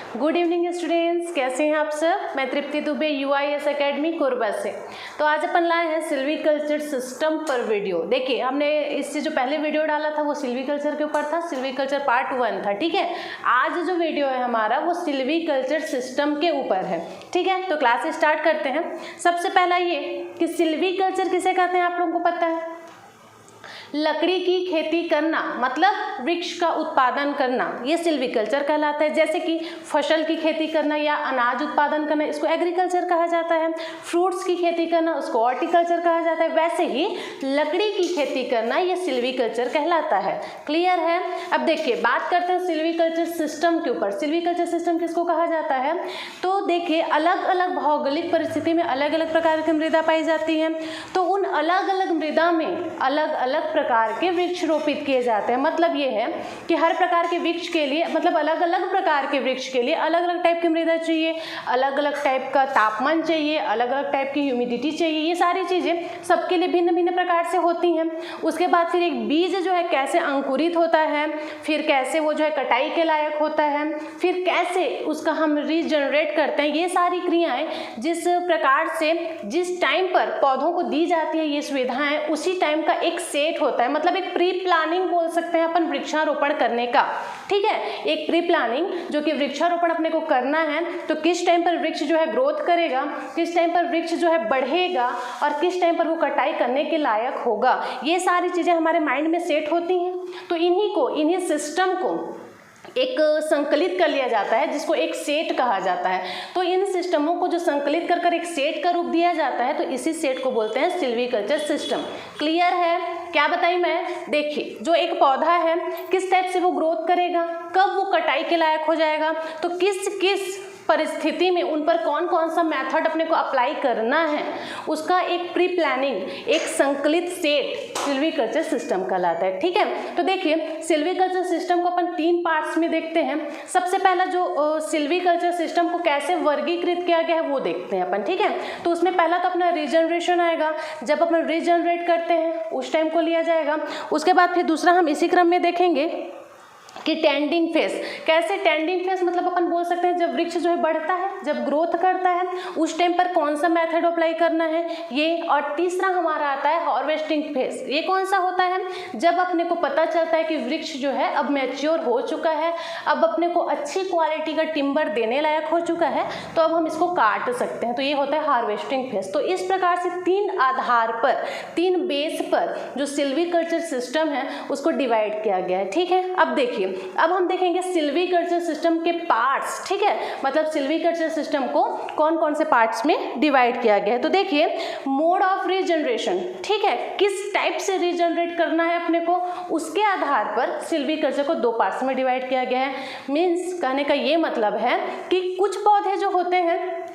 Good evening students, कैसे हैं आप सब। मैं तृप्ति दुबे UIS एकेडमी कोरबा से। तो आज अपन लाए हैं सिल्वीकल्चर सिस्टम पर वीडियो। देखिए, हमने इससे जो पहले वीडियो डाला था वो सिल्वीकल्चर के ऊपर था, सिल्वीकल्चर पार्ट 1 था। ठीक है, आज जो वीडियो है हमारा वो सिल्वीकल्चर सिस्टम के ऊपर है। ठीक है, तो क्लास स्टार्ट करते हैं। सबसे पहला ये कि सिल्वीकल्चर किसे कहते हैं आप लोगों को पता है। लकड़ी की खेती करना मतलब वृक्ष का उत्पादन करना, ये सिल्वीकल्चर कहलाता है। जैसे कि फसल की खेती करना या अनाज उत्पादन करना, इसको एग्रीकल्चर कहा जाता है। फ्रूट्स की खेती करना, उसको हॉर्टिकल्चर कहा जाता है। वैसे ही लकड़ी की खेती करना ये सिल्वीकल्चर कहलाता है। क्लियर है। अब देखिए, बात करते हैं सिल्वीकल्चर सिस्टम के ऊपर। सिल्वीकल्चर सिस्टम किसको कहा जाता है, तो देखिए अलग अलग भौगोलिक परिस्थिति में अलग अलग प्रकार की मृदा पाई जाती है। तो उन अलग अलग मृदा में अलग अलग प्रकार के वृक्ष रोपित किए जाते हैं। मतलब ये है कि हर प्रकार के वृक्ष के लिए, मतलब अलग अलग प्रकार के वृक्ष के लिए अलग अलग टाइप की मृदा चाहिए, अलग अलग टाइप का तापमान चाहिए, अलग अलग टाइप की ह्यूमिडिटी चाहिए। ये सारी चीज़ें सबके लिए भिन्न भिन्न प्रकार से होती हैं। उसके बाद फिर एक बीज जो है कैसे अंकुरित होता है, फिर कैसे वो जो है कटाई के लायक होता है, फिर कैसे उसका हम रीजनरेट करते हैं। ये सारी क्रियाएं जिस प्रकार से जिस टाइम पर पौधों को दी जाती है, ये सुविधाएं उसी टाइम का एक सेट होता है। मतलब एक प्री प्लानिंग बोल सकते हैं अपन वृक्षारोपण करने का। ठीक है, एक प्री प्लानिंग जो कि वृक्षारोपण अपने को करना है। तो किस टाइम पर वृक्ष जो है ग्रोथ करेगा, किस टाइम पर वृक्ष जो है बढ़ेगा और किस टाइम पर वो कटाई करने के लायक होगा, ये सारी चीज़ें हमारे माइंड में सेट होती हैं। तो इन्हीं सिस्टम को एक संकलित कर लिया जाता है, जिसको एक सेट कहा जाता है। तो इन सिस्टमों को जो संकलित कर एक सेट का रूप दिया जाता है, तो इसी सेट को बोलते हैं सिल्वीकल्चर सिस्टम। क्लियर है। क्या बताई मैं, देखिए जो एक पौधा है किस टाइप से वो ग्रोथ करेगा, कब वो कटाई के लायक हो जाएगा, तो किस किस परिस्थिति में उन पर कौन कौन सा मेथड अपने को अप्लाई करना है, उसका एक प्री प्लानिंग, एक संकलित सेट सिल्वीकल्चर सिस्टम कहलाता है। ठीक है, तो देखिए सिल्वीकल्चर सिस्टम को अपन 3 पार्ट्स में देखते हैं। सबसे पहला जो सिल्वीकल्चर सिस्टम को कैसे वर्गीकृत किया गया है वो देखते हैं अपन। ठीक है, तो उसमें पहला तो अपना रीजनरेशन आएगा। जब अपन रीजनरेट करते हैं उस टाइम को लिया जाएगा। उसके बाद फिर दूसरा हम इसी क्रम में देखेंगे कि टेंडिंग फेज। कैसे टेंडिंग फेज, मतलब अपन बोल सकते हैं जब वृक्ष जो है बढ़ता है, जब ग्रोथ करता है, उस टाइम पर कौन सा मेथड अप्लाई करना है ये। और तीसरा हमारा आता है हार्वेस्टिंग फेज। ये कौन सा होता है, जब अपने को पता चलता है कि वृक्ष जो है अब मैच्योर हो चुका है, अब अपने को अच्छी क्वालिटी का टिम्बर देने लायक हो चुका है, तो अब हम इसको काट सकते हैं। तो ये होता है हार्वेस्टिंग फेज। तो इस प्रकार से 3 आधार पर, 3 बेस पर जो सिल्वीकल्चर सिस्टम है उसको डिवाइड किया गया है। ठीक है, अब देखिए, अब हम देखेंगे सिल्वीकल्चर सिस्टम के पार्ट्स। ठीक है, मतलब सिल्वीकल्चर सिस्टम को कौन कौन से पार्ट्स में डिवाइड किया गया है। तो देखिए, मोड ऑफ रीजनरेशन। ठीक है, किस टाइप से रीजनरेट करना है अपने को, उसके आधार पर सिल्वीकल्चर को 2 पार्ट्स में डिवाइड किया गया है। मीन्स कहने का ये मतलब है कि कुछ पौधे जो होते हैं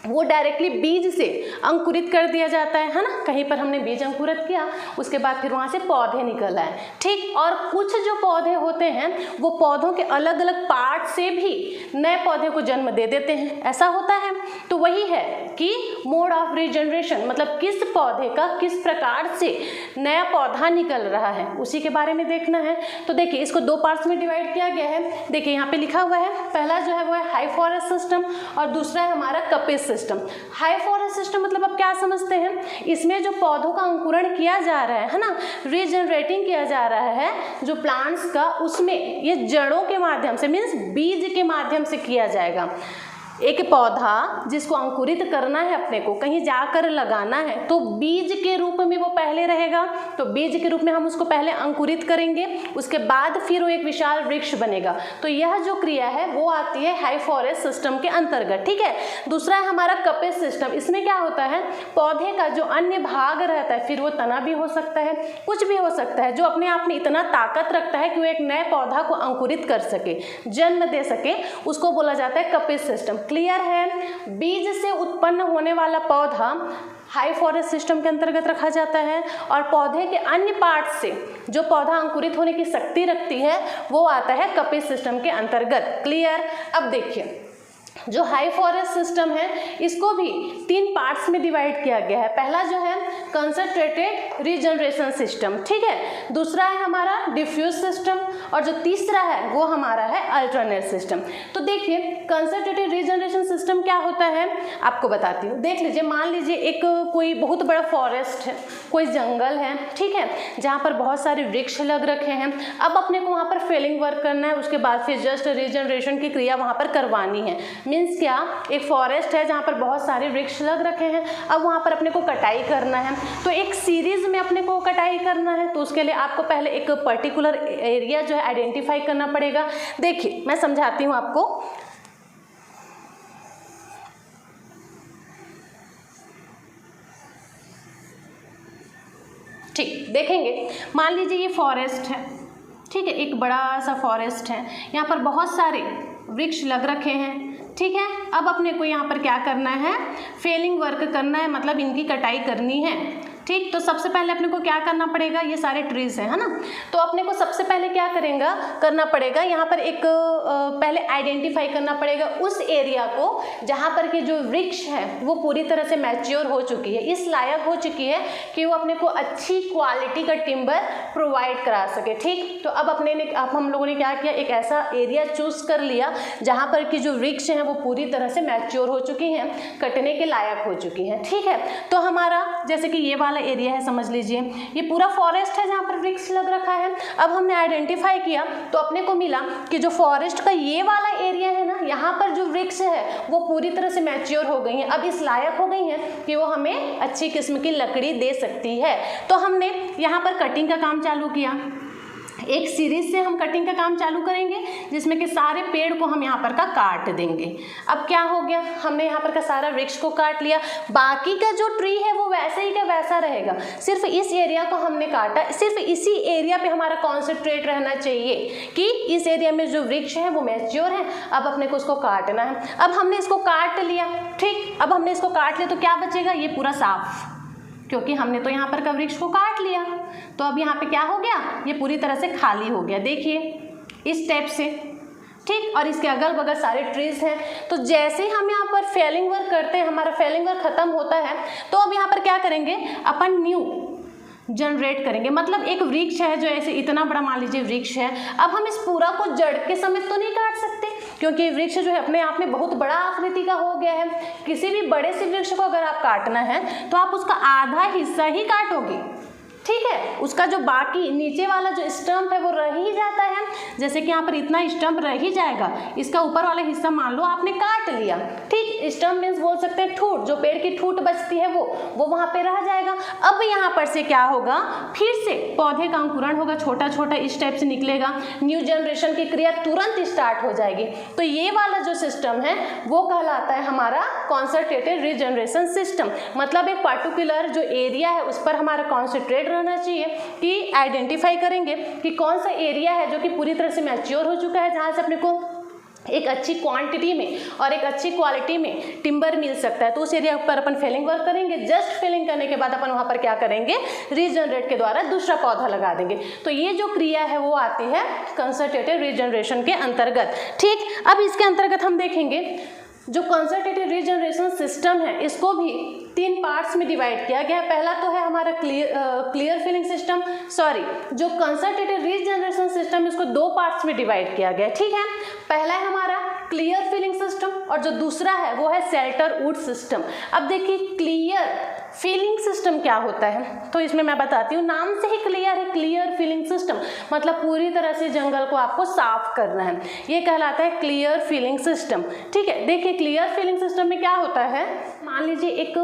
वो डायरेक्टली बीज से अंकुरित कर दिया जाता है ना। कहीं पर हमने बीज अंकुरित किया, उसके बाद फिर वहाँ से पौधे निकल आए। ठीक, और कुछ जो पौधे होते हैं वो पौधों के अलग अलग पार्ट से भी नए पौधे को जन्म दे देते हैं, ऐसा होता है। तो वही है कि मोड ऑफ रीजनरेशन, मतलब किस पौधे का किस प्रकार से नया पौधा निकल रहा है, उसी के बारे में देखना है। तो देखिए, इसको 2 पार्ट्स में डिवाइड किया गया है। देखिए यहाँ पे लिखा हुआ है, पहला जो है वो है हाई फॉरेस्ट सिस्टम और दूसरा है हमारा कपिस सिस्टम। हाई फॉरेस्ट सिस्टम मतलब आप क्या समझते हैं, इसमें जो पौधों का अंकुरण किया जा रहा है ना, रीजनरेटिंग किया जा रहा है जो प्लांट्स का, उसमें ये जड़ों के माध्यम से, मीन्स बीज के माध्यम से किया जाएगा। एक पौधा जिसको अंकुरित करना है अपने को, कहीं जाकर लगाना है, तो बीज के रूप में वो पहले रहेगा। तो बीज के रूप में हम उसको पहले अंकुरित करेंगे, उसके बाद फिर वो एक विशाल वृक्ष बनेगा। तो यह जो क्रिया है वो आती है हाई फॉरेस्ट सिस्टम के अंतर्गत। ठीक है, दूसरा है हमारा कपिस सिस्टम। इसमें क्या होता है, पौधे का जो अन्य भाग रहता है, फिर वो तना भी हो सकता है, कुछ भी हो सकता है, जो अपने आप में इतना ताकत रखता है कि वो एक नए पौधा को अंकुरित कर सके, जन्म दे सके, उसको बोला जाता है कपिस सिस्टम। क्लियर है। बीज से उत्पन्न होने वाला पौधा हाई फॉरेस्ट सिस्टम के अंतर्गत रखा जाता है और पौधे के अन्य पार्ट से जो पौधा अंकुरित होने की शक्ति रखती है वो आता है कपिस सिस्टम के अंतर्गत। क्लियर। अब देखिए, जो हाई फॉरेस्ट सिस्टम है इसको भी 3 पार्ट्स में डिवाइड किया गया है। पहला जो है कंसंट्रेटेड रीजनरेशन सिस्टम, ठीक है, दूसरा है हमारा डिफ्यूज सिस्टम, और जो तीसरा है वो हमारा है अल्टरनेट सिस्टम। तो देखिए कंसंट्रेटेड रीजनरेशन सिस्टम क्या होता है आपको बताती हूँ। देख लीजिए, मान लीजिए एक कोई बहुत बड़ा फॉरेस्ट है, कोई जंगल है, ठीक है, जहाँ पर बहुत सारे वृक्ष लग रखे हैं। अब अपने को वहाँ पर फेलिंग वर्क करना है, उसके बाद फिर जस्ट रीजनरेशन की क्रिया वहाँ पर करवानी है। मीन्स क्या, एक फॉरेस्ट है जहाँ पर बहुत सारे वृक्ष लग रखे हैं, अब वहाँ पर अपने को कटाई करना है, तो एक सीरीज में अपने को कटाई करना है, तो उसके लिए आपको पहले एक पर्टिकुलर एरिया जो है आइडेंटिफाई करना पड़ेगा। देखिए मैं समझाती हूँ आपको। ठीक, देखेंगे, मान लीजिए ये फॉरेस्ट है, ठीक है, एक बड़ा सा फॉरेस्ट है, यहाँ पर बहुत सारे वृक्ष लग रखे हैं, ठीक है। अब अपने को यहाँ पर क्या करना है, फेलिंग वर्क करना है, मतलब इनकी कटाई करनी है, ठीक। तो सबसे पहले अपने को क्या करना पड़ेगा, ये सारे ट्रीज है ना, तो अपने को सबसे पहले क्या करना पड़ेगा, यहाँ पर एक पहले आइडेंटिफाई करना पड़ेगा उस एरिया को जहाँ पर कि जो वृक्ष है वो पूरी तरह से मैच्योर हो चुकी है, इस लायक हो चुकी है कि वो अपने को अच्छी क्वालिटी का टिम्बर प्रोवाइड करा सके, ठीक। तो अब हम लोगों ने क्या किया, एक ऐसा एरिया चूज कर लिया जहाँ पर कि जो वृक्ष हैं वो पूरी तरह से मैच्योर हो चुकी हैं, कटने के लायक हो चुकी हैं, ठीक है। तो हमारा जैसे कि ये एरिया है, समझ लीजिए ये पूरा फॉरेस्ट है जहाँ पर वृक्ष लग रखा है। अब हमने आइडेंटिफाई किया तो अपने को मिला कि जो फॉरेस्ट का ये वाला एरिया है ना, यहाँ पर जो वृक्ष है वो पूरी तरह से मैच्योर हो गई हैं, अब इस लायक हो गई हैं कि वो हमें अच्छी किस्म की लकड़ी दे सकती है। तो हमने यहाँ पर कटिंग का काम चालू किया, एक सीरीज से हम कटिंग का काम चालू करेंगे जिसमें कि सारे पेड़ को हम यहाँ पर का काट देंगे। अब क्या हो गया, हमने यहाँ पर का सारा वृक्ष को काट लिया, बाकी का जो ट्री है वो वैसे ही का वैसा रहेगा, सिर्फ इस एरिया को हमने काटा, सिर्फ इसी एरिया पे हमारा कॉन्सेंट्रेट रहना चाहिए कि इस एरिया में जो वृक्ष है वो मैच्योर है, अब अपने को उसको काटना है। अब हमने इसको काट लिया, ठीक, अब हमने इसको काट लिया तो क्या बचेगा, ये पूरा साफ, क्योंकि हमने तो यहाँ पर का वृक्ष को काट लिया। तो अब यहाँ पे क्या हो गया, ये पूरी तरह से खाली हो गया, देखिए इस टाइप से, ठीक। और इसके अगल बगल सारे ट्रीज हैं। तो जैसे ही हम यहाँ पर फेलिंग वर्क करते हैं, हमारा फेलिंग वर्क खत्म होता है, तो अब यहाँ पर क्या करेंगे, अपन न्यू जनरेट करेंगे। मतलब एक वृक्ष है जो ऐसे इतना बड़ा मान लीजिए वृक्ष है, अब हम इस पूरा को जड़ के समेत तो नहीं काट सकते, क्योंकि वृक्ष जो है अपने आप में बहुत बड़ा आकृति का हो गया है। किसी भी बड़े से वृक्ष को अगर आप काटना है तो आप उसका आधा हिस्सा ही काटोगे, ठीक है, उसका जो बाकी नीचे वाला जो स्टम्प है वो रह ही जाता है। जैसे कि यहाँ पर इतना स्टम्प रह ही जाएगा, इसका ऊपर वाला हिस्सा मान लो आपने काट लिया, ठीक। स्टम्प मीन्स बोल सकते हैं ठूट, जो पेड़ की ठूट बचती है वो वहाँ पे रह जाएगा। अब यहाँ पर से क्या होगा, फिर से पौधे का अंकुरण होगा, छोटा छोटा इस टाइप से निकलेगा, न्यू जनरेशन की क्रिया तुरंत स्टार्ट हो जाएगी। तो ये वाला जो सिस्टम है वो कहलाता है हमारा कॉन्संट्रेटेड रीजनरेशन सिस्टम। मतलब एक पर्टिकुलर जो एरिया है उस पर हमारा कॉन्सेंट्रेट रहना चाहिए कि आइडेंटिफाई करेंगे कि कौन सा एरिया है जो कि पूरी तरह से मैच्योर हो चुका है, जहाँ से अपने को एक अच्छी क्वांटिटी में और एक अच्छी क्वालिटी में टिम्बर मिल सकता है। तो उस एरिया पर अपन फेलिंग वर्क करेंगे, जस्ट फेलिंग करने के बाद अपन वहाँ पर क्या करेंगे, रीजनरेट के द्वारा दूसरा पौधा लगा देंगे। तो ये जो क्रिया है वो आती है कंसंट्रेटेड रीजनरेशन के अंतर्गत, ठीक। अब इसके अंतर्गत हम देखेंगे जो कंसंट्रेटेड रीजनरेशन सिस्टम है इसको भी 3 पार्ट्स में डिवाइड किया गया है। पहला तो है हमारा क्लियर फिलिंग सिस्टम, जो कंसंट्रेटेड रीजनरेशन सिस्टम इसको 2 पार्ट्स में डिवाइड किया गया है, ठीक है। पहला है हमारा क्लियर फिलिंग सिस्टम और जो दूसरा है वो है शेल्टर वुड सिस्टम। अब देखिए क्लियर फिलिंग सिस्टम क्या होता है, तो इसमें मैं बताती हूँ, नाम से ही क्लियर है, क्लियर फिलिंग सिस्टम मतलब पूरी तरह से जंगल को आपको साफ करना है, ये कहलाता है क्लियर फिलिंग सिस्टम, ठीक है। देखिए क्लियर फिलिंग सिस्टम में क्या होता है, मान लीजिए एक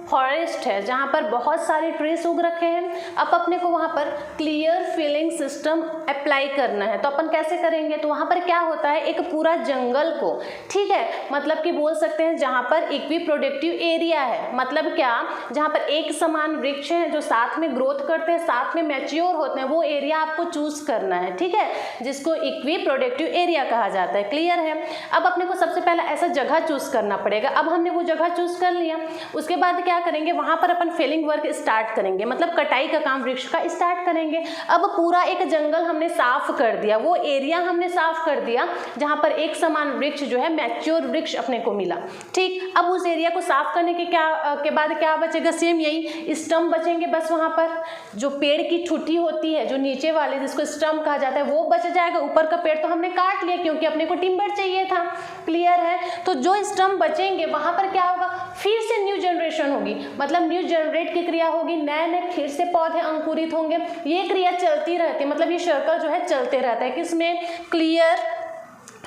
फॉरेस्ट है जहाँ पर बहुत सारे ट्रीज उग रखे हैं, अब अपने को वहाँ पर क्लियर फिलिंग सिस्टम अप्लाई करना है। तो अपन कैसे करेंगे, तो वहाँ पर क्या होता है, एक पूरा जंगल को, ठीक है, मतलब कि बोल सकते हैं जहाँ पर इक्वी प्रोडक्टिव एरिया है, मतलब क्या, जहाँ पर एक समान वृक्ष हैं जो साथ में ग्रोथ करते हैं, साथ में मैच्योर होते हैं, वो एरिया आपको चूज करना है, ठीक है, जिसको इक्वी प्रोडक्टिव एरिया कहा जाता है। क्लियर है। अब अपने को सबसे पहले ऐसा जगह चूज करना पड़ेगा। अब हमने वो जगह चूज कर लिया, उसके बाद क्या क्या करेंगे, वहाँ पर अपन फेलिंग वर्क स्टार्ट करेंगे, मतलब कटाई का काम वृक्ष का स्टार्ट करेंगे। अब पूरा एक जंगल हमने साफ कर दिया, वो एरिया हमने साफ कर दिया जहाँ पर एक समान वृक्ष जो है मैच्योर वृक्ष अपने को मिला। ठीक, अब उस एरिया को साफ करने के बाद क्या बचेगा, सेम यही स्टम्प बचेंगे बस। वहाँ पर जो पेड़ की ठुठी होती है, जो नीचे वाले जिसको स्टम्प कहा जाता है, वो बच जाएगा। ऊपर का पेड़ तो हमने काट लिया क्योंकि अपने को टिम्बर चाहिए था। क्लियर है? तो जो स्टम्प बचेंगे वहाँ पर क्या होगा, फिर से न्यू जनरेशन होगी, मतलब न्यू जनरेट की क्रिया होगी, नए नए फिर से पौधे अंकुरित होंगे। ये क्रिया चलती रहती है, मतलब ये सर्कल जो है चलते रहता है। किसमें? क्लियर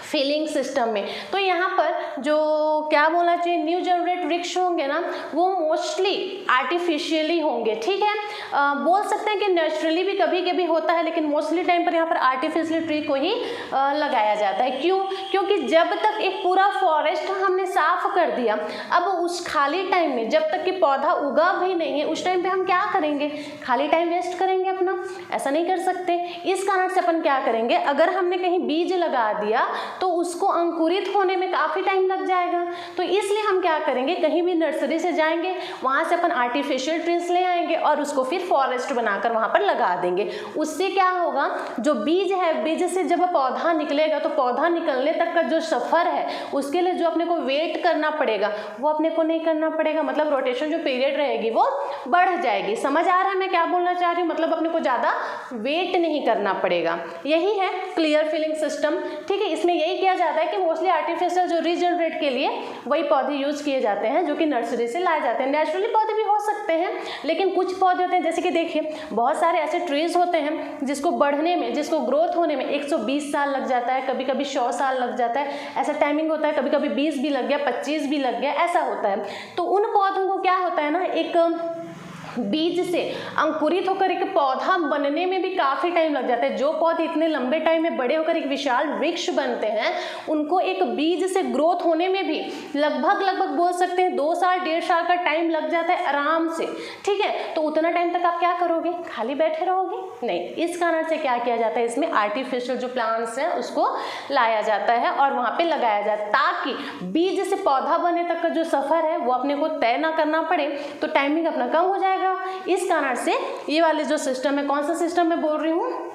फिलिंग सिस्टम में। तो यहाँ पर जो क्या बोलना चाहिए, न्यू जनरेट वृक्ष होंगे ना, वो मोस्टली आर्टिफिशियली होंगे। ठीक है, बोल सकते हैं कि नेचुरली भी कभी कभी होता है, लेकिन मोस्टली टाइम पर यहाँ पर आर्टिफिशियल ट्री को ही लगाया जाता है। क्यों? क्योंकि जब तक एक पूरा फॉरेस्ट हमने साफ कर दिया, अब उस खाली टाइम में जब तक कि पौधा उगा भी नहीं है, उस टाइम पे हम क्या करेंगे, खाली टाइम वेस्ट करेंगे अपना? ऐसा नहीं कर सकते। इस कारण से अपन क्या करेंगे, अगर हमने कहीं बीज लगा दिया तो उसको अंकुरित होने में काफ़ी टाइम लग जाएगा। तो इसलिए हम क्या करेंगे, कहीं भी नर्सरी से जाएंगे, वहाँ से अपन आर्टिफिशियल ट्रीज ले आएंगे और उसको फिर फॉरेस्ट बनाकर वहाँ पर लगा देंगे। उससे क्या होगा, जो बीज है, बीज से जब पौधा निकलेगा तो पौधा निकलने तक का जो सफ़र है, उसके लिए जो अपने को वेट करना पड़ेगा वो अपने को नहीं करना पड़ेगा। मतलब रोटेशन जो पीरियड रहेगी वो बढ़ जाएगी। समझ आ रहा है मैं क्या बोलना चाह रही हूँ? मतलब अपने को ज़्यादा वेट नहीं करना पड़ेगा। यही है क्लियर फिलिंग सिस्टम। ठीक है, इसमें यही किया जाता है कि मोस्टली आर्टिफिशियल जो रीजनरेट के लिए वही पौधे यूज किए जाते हैं जो कि नर्सरी से लाए जाते हैं। नेचुरली पौधे भी हो सकते हैं, लेकिन कुछ पौधे होते हैं, जैसे कि देखिए बहुत सारे ऐसे ट्रीज होते हैं जिसको बढ़ने में, जिसको ग्रोथ होने में 120 साल लग जाता है, कभी कभी 100 साल लग जाता है। ऐसा टाइमिंग होता है, कभी कभी 20 भी लग गया, 25 भी लग गया, ऐसा होता है। तो उन पौधों को क्या होता है ना, एक बीज से अंकुरित होकर एक पौधा बनने में भी काफ़ी टाइम लग जाता है। जो पौधे इतने लंबे टाइम में बड़े होकर एक विशाल वृक्ष बनते हैं, उनको एक बीज से ग्रोथ होने में भी लगभग बोल सकते हैं 2 साल 1.5 साल का टाइम लग जाता है आराम से। ठीक है, तो उतना टाइम तक आप क्या करोगे, खाली बैठे रहोगे? नहीं। इस कारण से क्या किया जाता है, इसमें आर्टिफिशियल जो प्लांट्स हैं उसको लाया जाता है और वहाँ पर लगाया जाता है, ताकि बीज से पौधा बनने तक का जो सफ़र है वो अपने को तय ना करना पड़े, तो टाइमिंग अपना कम हो जाएगा। इस कारण से ये वाले जो सिस्टम है, कौन सा सिस्टम मैं बोल रही हूँ,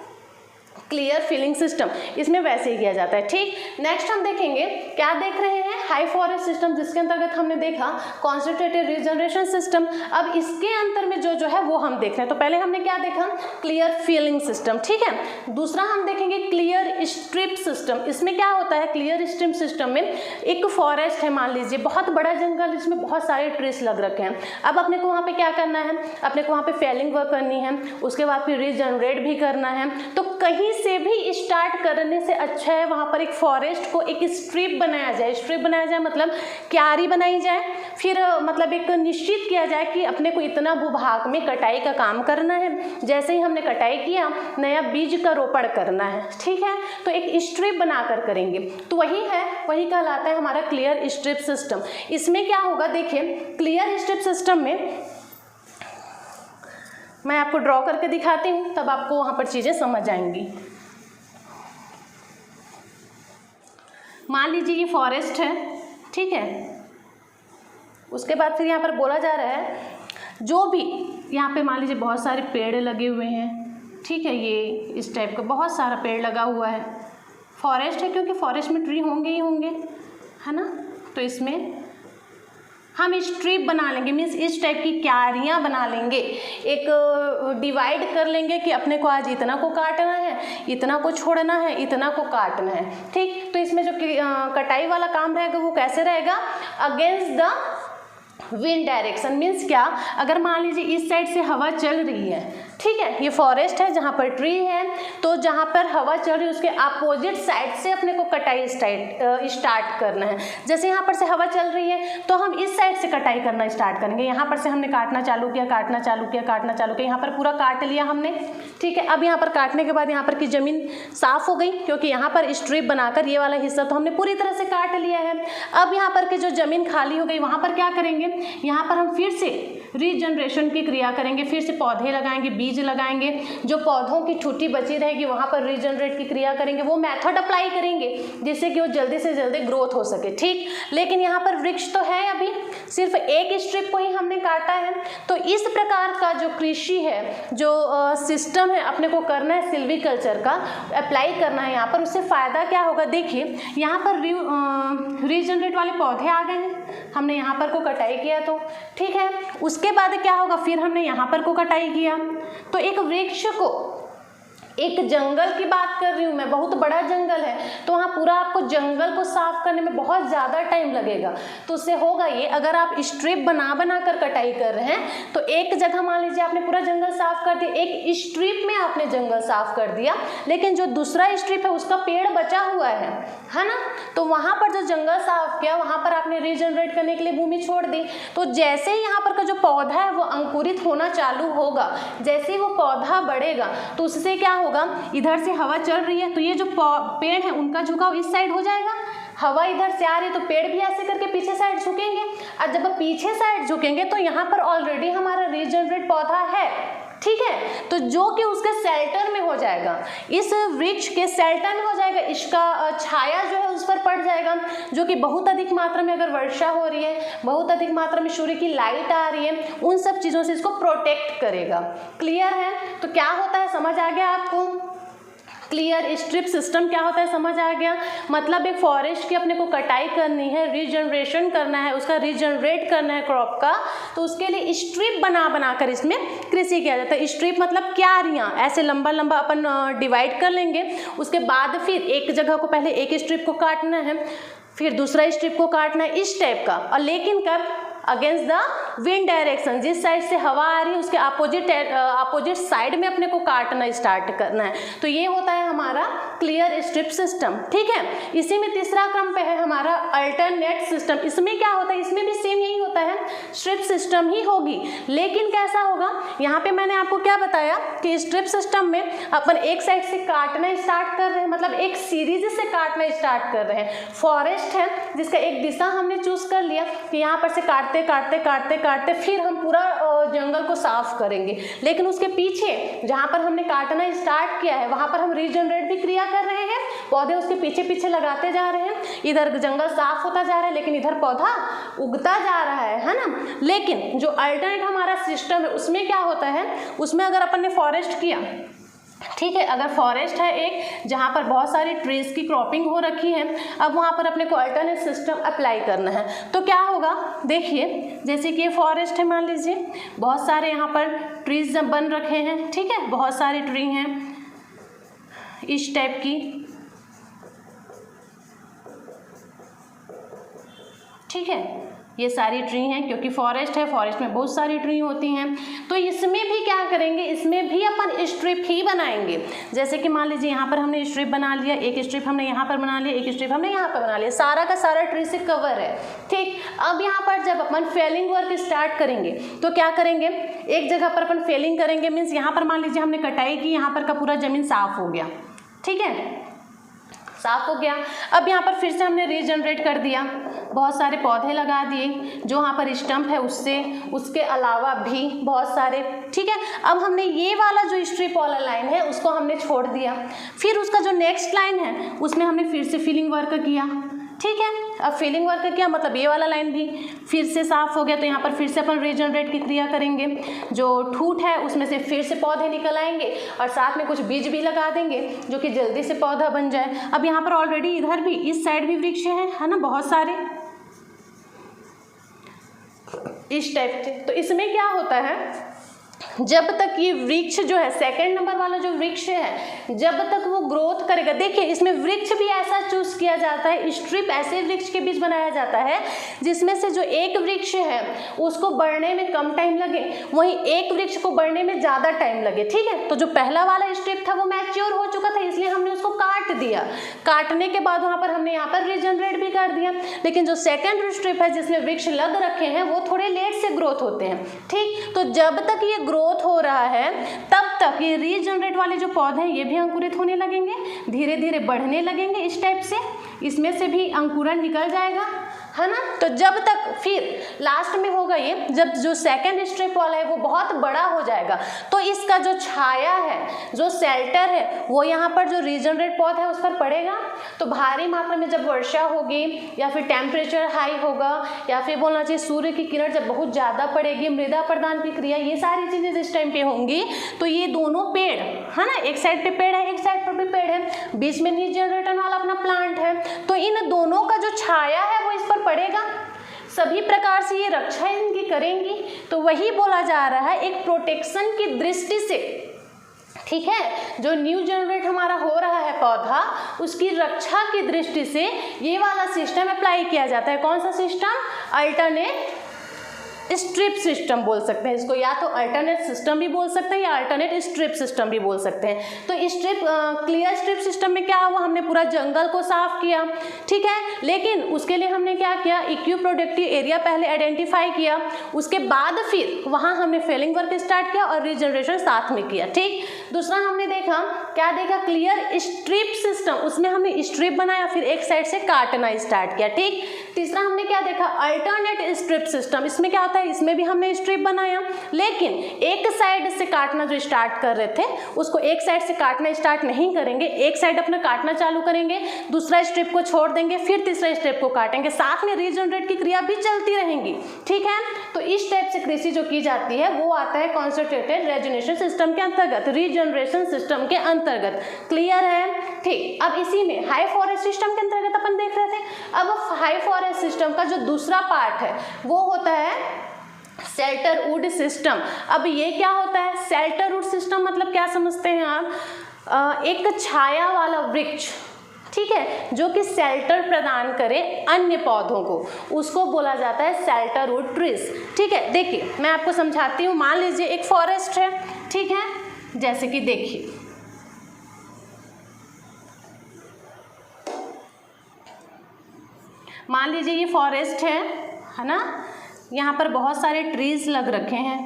क्लियर फिलिंग सिस्टम, इसमें वैसे ही किया जाता है। ठीक, नेक्स्ट हम देखेंगे, क्या देख रहे हैं, हाई फॉरेस्ट सिस्टम, जिसके अंतर्गत हमने देखा कॉन्सेंट्रेटेड रीजनरेशन सिस्टम। अब इसके अंतर में जो है वो हम देख रहे हैं। तो पहले हमने क्या देखा, क्लियर फिलिंग सिस्टम। ठीक है, दूसरा हम देखेंगे क्लियर स्ट्रिप सिस्टम। इसमें क्या होता है, क्लियर स्ट्रिप सिस्टम में एक फॉरेस्ट है, मान लीजिए बहुत बड़ा जंगल, इसमें बहुत सारे ट्रीज लग रखे हैं। अब अपने को वहाँ पे क्या करना है, अपने को वहाँ पे फेलिंग वर्क करनी है, उसके बाद फिर रीजनरेट भी करना है। तो कहीं से भी स्टार्ट करने से अच्छा है वहाँ पर एक फॉरेस्ट को एक स्ट्रिप बनाया जाए। स्ट्रिप बनाया जाए मतलब क्यारी बनाई जाए, फिर मतलब एक निश्चित किया जाए कि अपने को इतना भूभाग में कटाई का काम करना है। जैसे ही हमने कटाई किया, नया बीज का रोपण करना है। ठीक है, तो एक स्ट्रिप बनाकर करेंगे, तो वही कहलाता है हमारा क्लियर स्ट्रिप सिस्टम। इसमें क्या होगा, देखिए क्लियर स्ट्रिप सिस्टम में मैं आपको ड्रॉ करके दिखाती हूँ, तब आपको वहाँ पर चीज़ें समझ आएंगी। मान लीजिए ये फॉरेस्ट है, ठीक है, उसके बाद फिर यहाँ पर बोला जा रहा है जो भी यहाँ पे मान लीजिए बहुत सारे पेड़ लगे हुए हैं। ठीक है, ये इस टाइप का बहुत सारा पेड़ लगा हुआ है, फॉरेस्ट है क्योंकि फॉरेस्ट में ट्री होंगे ही होंगे, है ना। तो इसमें हम स्ट्रिप बना लेंगे, मीन्स इस टाइप की क्यारियाँ बना लेंगे, एक डिवाइड कर लेंगे कि अपने को आज इतना को काटना है, इतना को छोड़ना है, इतना को काटना है। ठीक, तो इसमें जो कटाई वाला काम रहेगा वो कैसे रहेगा, against the wind direction. Means क्या, अगर मान लीजिए इस साइड से हवा चल रही है, ठीक है, ये फॉरेस्ट है जहाँ पर ट्री है, तो जहाँ पर हवा चल रही है उसके अपोजिट साइड से अपने को कटाई स्टार्ट करना है। जैसे यहाँ पर से हवा चल रही है तो हम इस साइड से कटाई करना स्टार्ट करेंगे। यहाँ पर से हमने काटना चालू किया, यहाँ पर पूरा काट लिया हमने। ठीक है, अब यहाँ पर काटने के बाद यहाँ पर की ज़मीन साफ़ हो गई, क्योंकि यहाँ पर स्ट्रिप बनाकर ये वाला हिस्सा तो हमने पूरी तरह से काट लिया है। अब यहाँ पर की जो ज़मीन खाली हो गई, वहाँ पर क्या करेंगे, यहाँ पर हम फिर से रीजनरेशन की क्रिया करेंगे, फिर से पौधे लगाएंगे, बीज लगाएंगे, जो पौधों की ठूठी बची रहेगी वहाँ पर रीजनरेट की क्रिया करेंगे, वो मेथड अप्लाई करेंगे जिससे कि वो जल्दी से जल्दी ग्रोथ हो सके। ठीक, लेकिन यहाँ पर वृक्ष तो है, अभी सिर्फ एक स्ट्रिप को ही हमने काटा है। तो इस प्रकार का जो कृषि है, जो सिस्टम है अपने को करना है सिल्वीकल्चर का, अप्लाई करना है यहाँ पर, उससे फ़ायदा क्या होगा। देखिए यहाँ पर रीजनरेट वाले पौधे आ गए हैं, हमने यहाँ पर को कटाई किया तो ठीक है। उसके बाद क्या होगा, फिर हमने यहाँ पर को कटाई किया, तो एक वृक्ष को, एक जंगल की बात कर रही हूँ मैं, बहुत बड़ा जंगल है, तो वहाँ पूरा आपको जंगल को साफ करने में बहुत ज़्यादा टाइम लगेगा। तो उससे होगा ये, अगर आप स्ट्रिप बना बना कर कटाई कर रहे हैं तो एक जगह मान लीजिए आपने पूरा जंगल साफ कर दिया, एक स्ट्रिप में आपने जंगल साफ कर दिया, लेकिन जो दूसरा स्ट्रिप है उसका पेड़ बचा हुआ है ना, तो वहाँ पर जो जंगल साफ किया वहाँ पर आपने रीजनरेट करने के लिए भूमि छोड़ दी। तो जैसे ही यहाँ पर का जो पौधा है वो अंकुरित होना चालू होगा, जैसे ही वो पौधा बढ़ेगा तो उससे क्या होगा, इधर से हवा चल रही है तो ये जो पेड़ है उनका झुकाव इस साइड हो जाएगा, हवा इधर से आ रही है तो पेड़ भी ऐसे करके पीछे साइड झुकेंगे, और जब पीछे साइड झुकेंगे तो यहाँ पर ऑलरेडी हमारा रीजनरेट पौधा है, ठीक है, तो जो कि उसके शेल्टर में हो जाएगा, इस वृक्ष के शेल्टर में हो जाएगा, इसका छाया जो है उस पर पड़ जाएगा, जो कि बहुत अधिक मात्रा में अगर वर्षा हो रही है, बहुत अधिक मात्रा में सूर्य की लाइट आ रही है, उन सब चीज़ों से इसको प्रोटेक्ट करेगा। क्लियर है? तो क्या होता है, समझ आ गया आपको? क्लियर? स्ट्रिप सिस्टम क्या होता है समझ आ गया। मतलब एक फॉरेस्ट की अपने को कटाई करनी है, रीजनरेशन करना है, उसका रीजनरेट करना है क्रॉप का, तो उसके लिए स्ट्रिप बना बना कर इसमें कृषि किया जाता है। स्ट्रिप मतलब क्यारियाँ, ऐसे लंबा लंबा अपन डिवाइड कर लेंगे, उसके बाद फिर एक जगह को पहले एक स्ट्रिप को काटना है, फिर दूसरा स्ट्रिप को काटना है, इस टाइप का। और लेकिन कब, अगेंस्ट द विंड डायरेक्शन, जिस साइड से हवा आ रही है उसके अपोजिट साइड में अपने को काटना स्टार्ट करना है। तो ये होता है हमारा क्लियर स्ट्रिप सिस्टम, ठीक है। इसी में तीसरा क्रम पे है हमारा अल्टरनेट सिस्टम। इसमें क्या होता है, इसमें भी सेम यही होता है, स्ट्रिप सिस्टम ही होगी, लेकिन कैसा होगा, यहाँ पे मैंने आपको क्या बताया कि स्ट्रिप सिस्टम में अपन एक साइड से काटना स्टार्ट कर रहे हैं, मतलब एक सीरीज से काटना स्टार्ट कर रहे हैं। फॉरेस्ट है जिसका एक दिशा हमने चूज कर लिया कि यहाँ पर से काटते काटते काटते काटते फिर हम पूरा जंगल को साफ करेंगे, लेकिन उसके पीछे जहाँ पर हमने काटना स्टार्ट किया है वहाँ पर हम रीजनरेट भी क्रिया कर रहे हैं, पौधे उसके पीछे पीछे लगाते जा रहे हैं, इधर जंगल साफ होता जा रहा है लेकिन इधर पौधा उगता जा रहा है ना। लेकिन जो अल्टरनेट हमारा सिस्टम है उसमें क्या होता है, उसमें अगर अपन ने फॉरेस्ट किया, ठीक है, अगर फॉरेस्ट है एक जहाँ पर बहुत सारी ट्रीज की क्रॉपिंग हो रखी है, अब वहाँ पर अपने को अल्टरनेट सिस्टम अप्लाई करना है, तो क्या होगा, देखिए जैसे कि ये फॉरेस्ट है, मान लीजिए बहुत सारे यहाँ पर ट्रीज बन रखे हैं, ठीक है, बहुत सारे ट्री हैं इस टाइप की, ठीक है, ये सारी ट्री हैं क्योंकि फॉरेस्ट है, फॉरेस्ट में बहुत सारी ट्री होती हैं। तो इसमें भी क्या करेंगे, इसमें भी अपन स्ट्रिप ही बनाएंगे। जैसे कि मान लीजिए यहाँ पर हमने स्ट्रिप बना लिया, एक स्ट्रिप हमने यहाँ पर बना लिया, एक स्ट्रिप हमने यहाँ पर बना लिया, सारा का सारा ट्री से कवर है, ठीक। अब यहाँ पर जब अपन फेलिंग वर्क स्टार्ट करेंगे तो क्या करेंगे, एक जगह पर अपन फेलिंग करेंगे, मीन्स यहाँ पर मान लीजिए हमने कटाई की, यहाँ पर का पूरा ज़मीन साफ हो गया, ठीक है, साफ हो गया। अब यहाँ पर फिर से हमने रीजनरेट कर दिया, बहुत सारे पौधे लगा दिए जो यहाँ पर स्टंप है उससे, उसके अलावा भी बहुत सारे, ठीक है। अब हमने ये वाला जो स्ट्रिप वाला लाइन है उसको हमने छोड़ दिया, फिर उसका जो नेक्स्ट लाइन है उसमें हमने फिर से फिलिंग वर्क किया, ठीक है। अब फिलिंग वर्क किया मतलब ये वाला लाइन भी फिर से साफ हो गया, तो यहाँ पर फिर से अपन रीजनरेट की क्रिया करेंगे, जो ठूठ है उसमें से फिर से पौधे निकल आएंगे और साथ में कुछ बीज भी लगा देंगे जो कि जल्दी से पौधा बन जाए। अब यहाँ पर ऑलरेडी इधर भी इस साइड भी वृक्ष है ना, बहुत सारे इस टाइप के। तो इसमें क्या होता है, जब तक ये वृक्ष जो है, सेकंड नंबर वाला जो वृक्ष है, जब तक वो ग्रोथ करेगा, देखिए इसमें वृक्ष भी ऐसा चूज किया जाता है, स्ट्रिप ऐसे वृक्ष के बीच बनाया जाता है जिसमें से जो एक वृक्ष है उसको बढ़ने में कम टाइम लगे, वहीं एक वृक्ष को बढ़ने में ज़्यादा टाइम लगे, ठीक है। तो जो पहला वाला स्ट्रिप था वो मैच्योर हो चुका था, इसलिए हमने उसको काट दिया, काटने के बाद वहाँ पर हमने यहाँ पर रीजनरेट भी कर दिया। लेकिन जो सेकेंड स्ट्रिप है जिसमें वृक्ष लग रखे हैं वो थोड़े लेट से ग्रोथ होते हैं, ठीक। तो जब तक ये ग्रोथ हो रहा है तब तक ये रीजनरेट वाले जो पौधे हैं ये भी अंकुरित होने लगेंगे, धीरे धीरे बढ़ने लगेंगे इस टाइप से, इसमें से भी अंकुरन निकल जाएगा, है ना। तो जब तक फिर लास्ट में होगा ये, जब जो सेकंड स्ट्रिप वाला है वो बहुत बड़ा हो जाएगा तो इसका जो छाया है, जो शेल्टर है, वो यहाँ पर जो रीजनरेट पौधा है उस पर पड़ेगा। तो भारी मात्रा में जब वर्षा होगी या फिर टेम्परेचर हाई होगा या फिर बोलना चाहिए सूर्य की किरण जब बहुत ज़्यादा पड़ेगी, मृदा प्रदान की क्रिया, ये सारी चीज़ें जिस टाइम पे होंगी तो ये दोनों पेड़ है ना, एक साइड पे पेड़ है, एक साइड पर भी पेड़ है, बीच में रीजनरेटर वाला अपना प्लांट है, तो इन दोनों का जो छाया है वो इस पर पड़ेगा, सभी प्रकार से ये रक्षा इनकी करेंगी। तो वही बोला जा रहा है एक प्रोटेक्शन की दृष्टि से, ठीक है, जो न्यू जनरेट हमारा हो रहा है पौधा, उसकी रक्षा की दृष्टि से ये वाला सिस्टम अप्लाई किया जाता है। कौन सा सिस्टम? अल्टरनेट स्ट्रिप सिस्टम बोल सकते हैं इसको, या तो अल्टरनेट सिस्टम भी बोल सकते हैं या अल्टरनेट स्ट्रिप सिस्टम भी बोल सकते हैं। तो स्ट्रिप क्लियर स्ट्रिप सिस्टम में क्या हुआ, हमने पूरा जंगल को साफ किया, ठीक है, लेकिन उसके लिए हमने क्या किया, इक्यू प्रोडक्टिव एरिया पहले आइडेंटिफाई किया, उसके बाद फिर वहाँ हमने फेलिंग वर्क स्टार्ट किया और रीजनरेशन साथ में किया, ठीक। दूसरा हमने देखा, क्या देखा, क्लियर स्ट्रिप सिस्टम, उसमें हमने स्ट्रिप बनाया फिर एक साइड से काटना स्टार्ट किया, ठीक। तीसरा हमने क्या देखा, अल्टरनेट स्ट्रिप सिस्टम, इसमें क्या होता है, इसमें भी हमने स्ट्रिप बनाया लेकिन एक साइड से काटना जो स्टार्ट कर रहे थे उसको एक साइड से काटना स्टार्ट नहीं करेंगे, एक साइड अपना काटना चालू करेंगे, दूसरा स्ट्रिप को छोड़ देंगे, फिर तीसरा स्ट्रिप को काटेंगे, साथ में रीजनरेट की क्रिया भी चलती रहेंगी, ठीक है। तो इस टाइप से कृषि जो की जाती है वो आता है कॉन्सेंट्रेटेड रेजुनेशन सिस्टम के अंतर्गत, रीजनरेशन सिस्टम के अंतर्गत, क्लियर है, ठीक। अब इसी में हाई फॉरेस्ट सिस्टम के अंतर्गत अपन देख रहे थे। अब हाई फॉरेस्ट सिस्टम का जो दूसरा पार्ट है वो होता है शेल्टर वुड सिस्टम। अब ये क्या होता है, शेल्टर वुड सिस्टम मतलब क्या समझते हैं आप, एक छाया वाला वृक्ष, ठीक है, जो कि शेल्टर प्रदान करे अन्य पौधों को, उसको बोला जाता है शेल्टर वुड ट्रीज, ठीक है। देखिए मैं आपको समझाती हूँ, मान लीजिए एक फॉरेस्ट है, ठीक है, जैसे कि देखिए मान लीजिए ये फॉरेस्ट है ना, यहाँ पर बहुत सारे ट्रीज लग रखे हैं